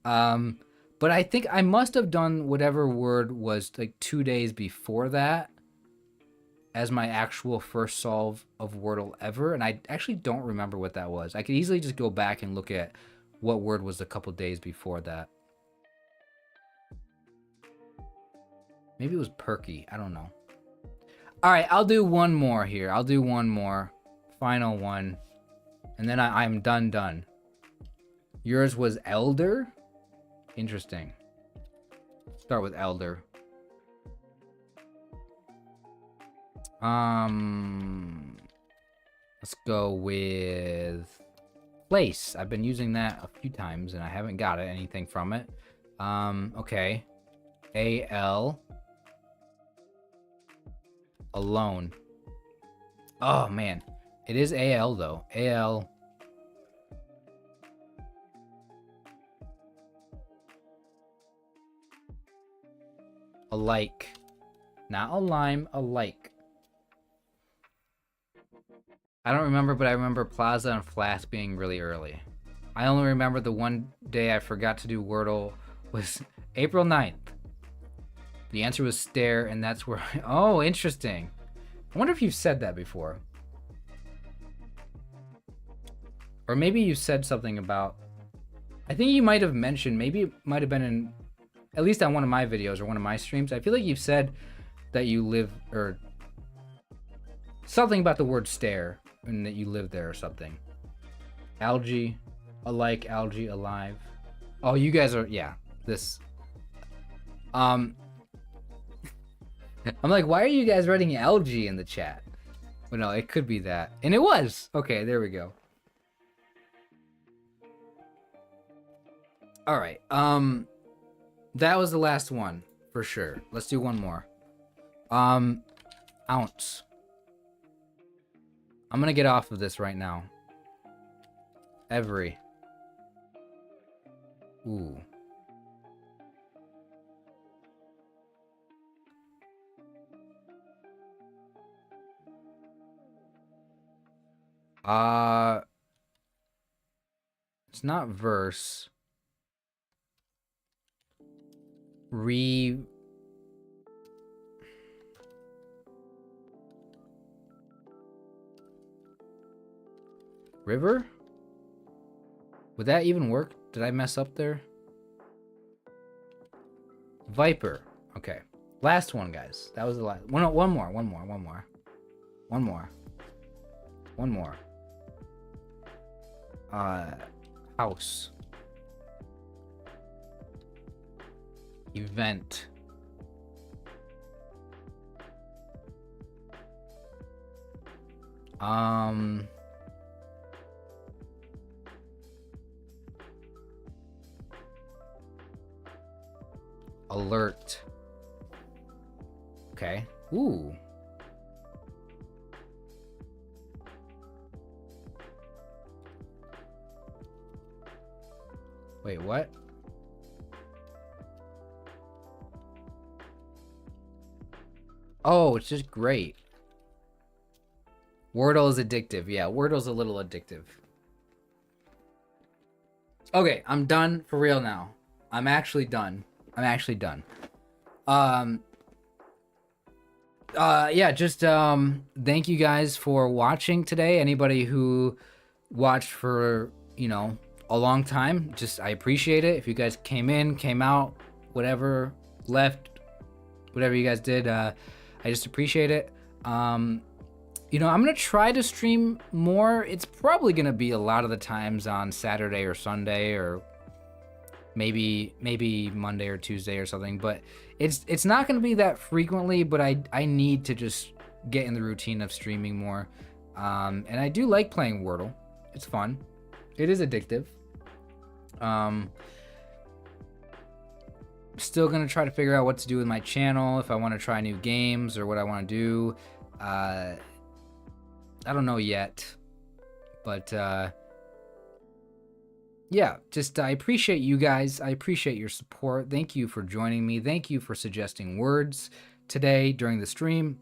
But I think I must have done whatever word was like 2 days before that as my actual first solve of Wordle ever. And I actually don't remember what that was. I could easily just go back and look at what word was a couple days before that. Maybe it was perky. I don't know. All right, I'll do one more here. I'll do one more. Final one. And then I'm done. Yours was elder? Interesting. Start with elder. Let's go with place. I've been using that a few times and I haven't got anything from it. Okay. A-L. Alone. Oh man, it is AL though. AL. Alike. Not a lime, alike. I don't remember, but I remember Plaza and Flask being really early. I only remember the one day I forgot to do Wordle was April 9th. The answer was stare, and that's where... Oh, interesting. I wonder if you've said that before. Or maybe you said something about... I think you might have mentioned, maybe it might have been in... At least on one of my videos or one of my streams. I feel like you've said that you live... Or... Something about the word stare, and that you live there or something. Algae. Alike, algae, alive. Oh, you guys are... Yeah. This... I'm like, why are you guys writing algae in the chat? But no, it could be that. And it was! Okay, there we go. Alright, that was the last one, for sure. Let's do one more. Ounce. I'm gonna get off of this right now. Every. Ooh. It's not verse. River? Would that even work? Did I mess up there? Viper. Okay. Last one, guys. That was the last. One more. House. Event. Alert. Okay. Ooh. Wait, what? Oh, it's just great. Wordle is addictive. Yeah, Wordle's a little addictive. Okay, I'm done for real now. I'm actually done. Um yeah, just thank you guys for watching today. Anybody who watched for, a long time, just I appreciate it. If you guys came in, came out, whatever, left, whatever you guys did, I just appreciate it. I'm gonna try to stream more. It's probably gonna be a lot of the times on Saturday or Sunday, or maybe Monday or Tuesday or something, but it's not gonna be that frequently. But I need to just get in the routine of streaming more. And I do like playing Wordle. It's fun. It is addictive. Still gonna try to figure out what to do with my channel, if I want to try new games or what I want to do. I don't know yet, but yeah, just I appreciate you guys. I appreciate your support. Thank you for joining me. Thank you for suggesting words today during the stream.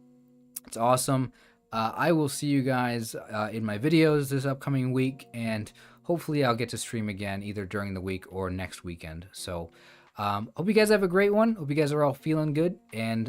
It's awesome. I will see you guys in my videos this upcoming week, and hopefully I'll get to stream again either during the week or next weekend. So hope you guys have a great one. Hope you guys are all feeling good, and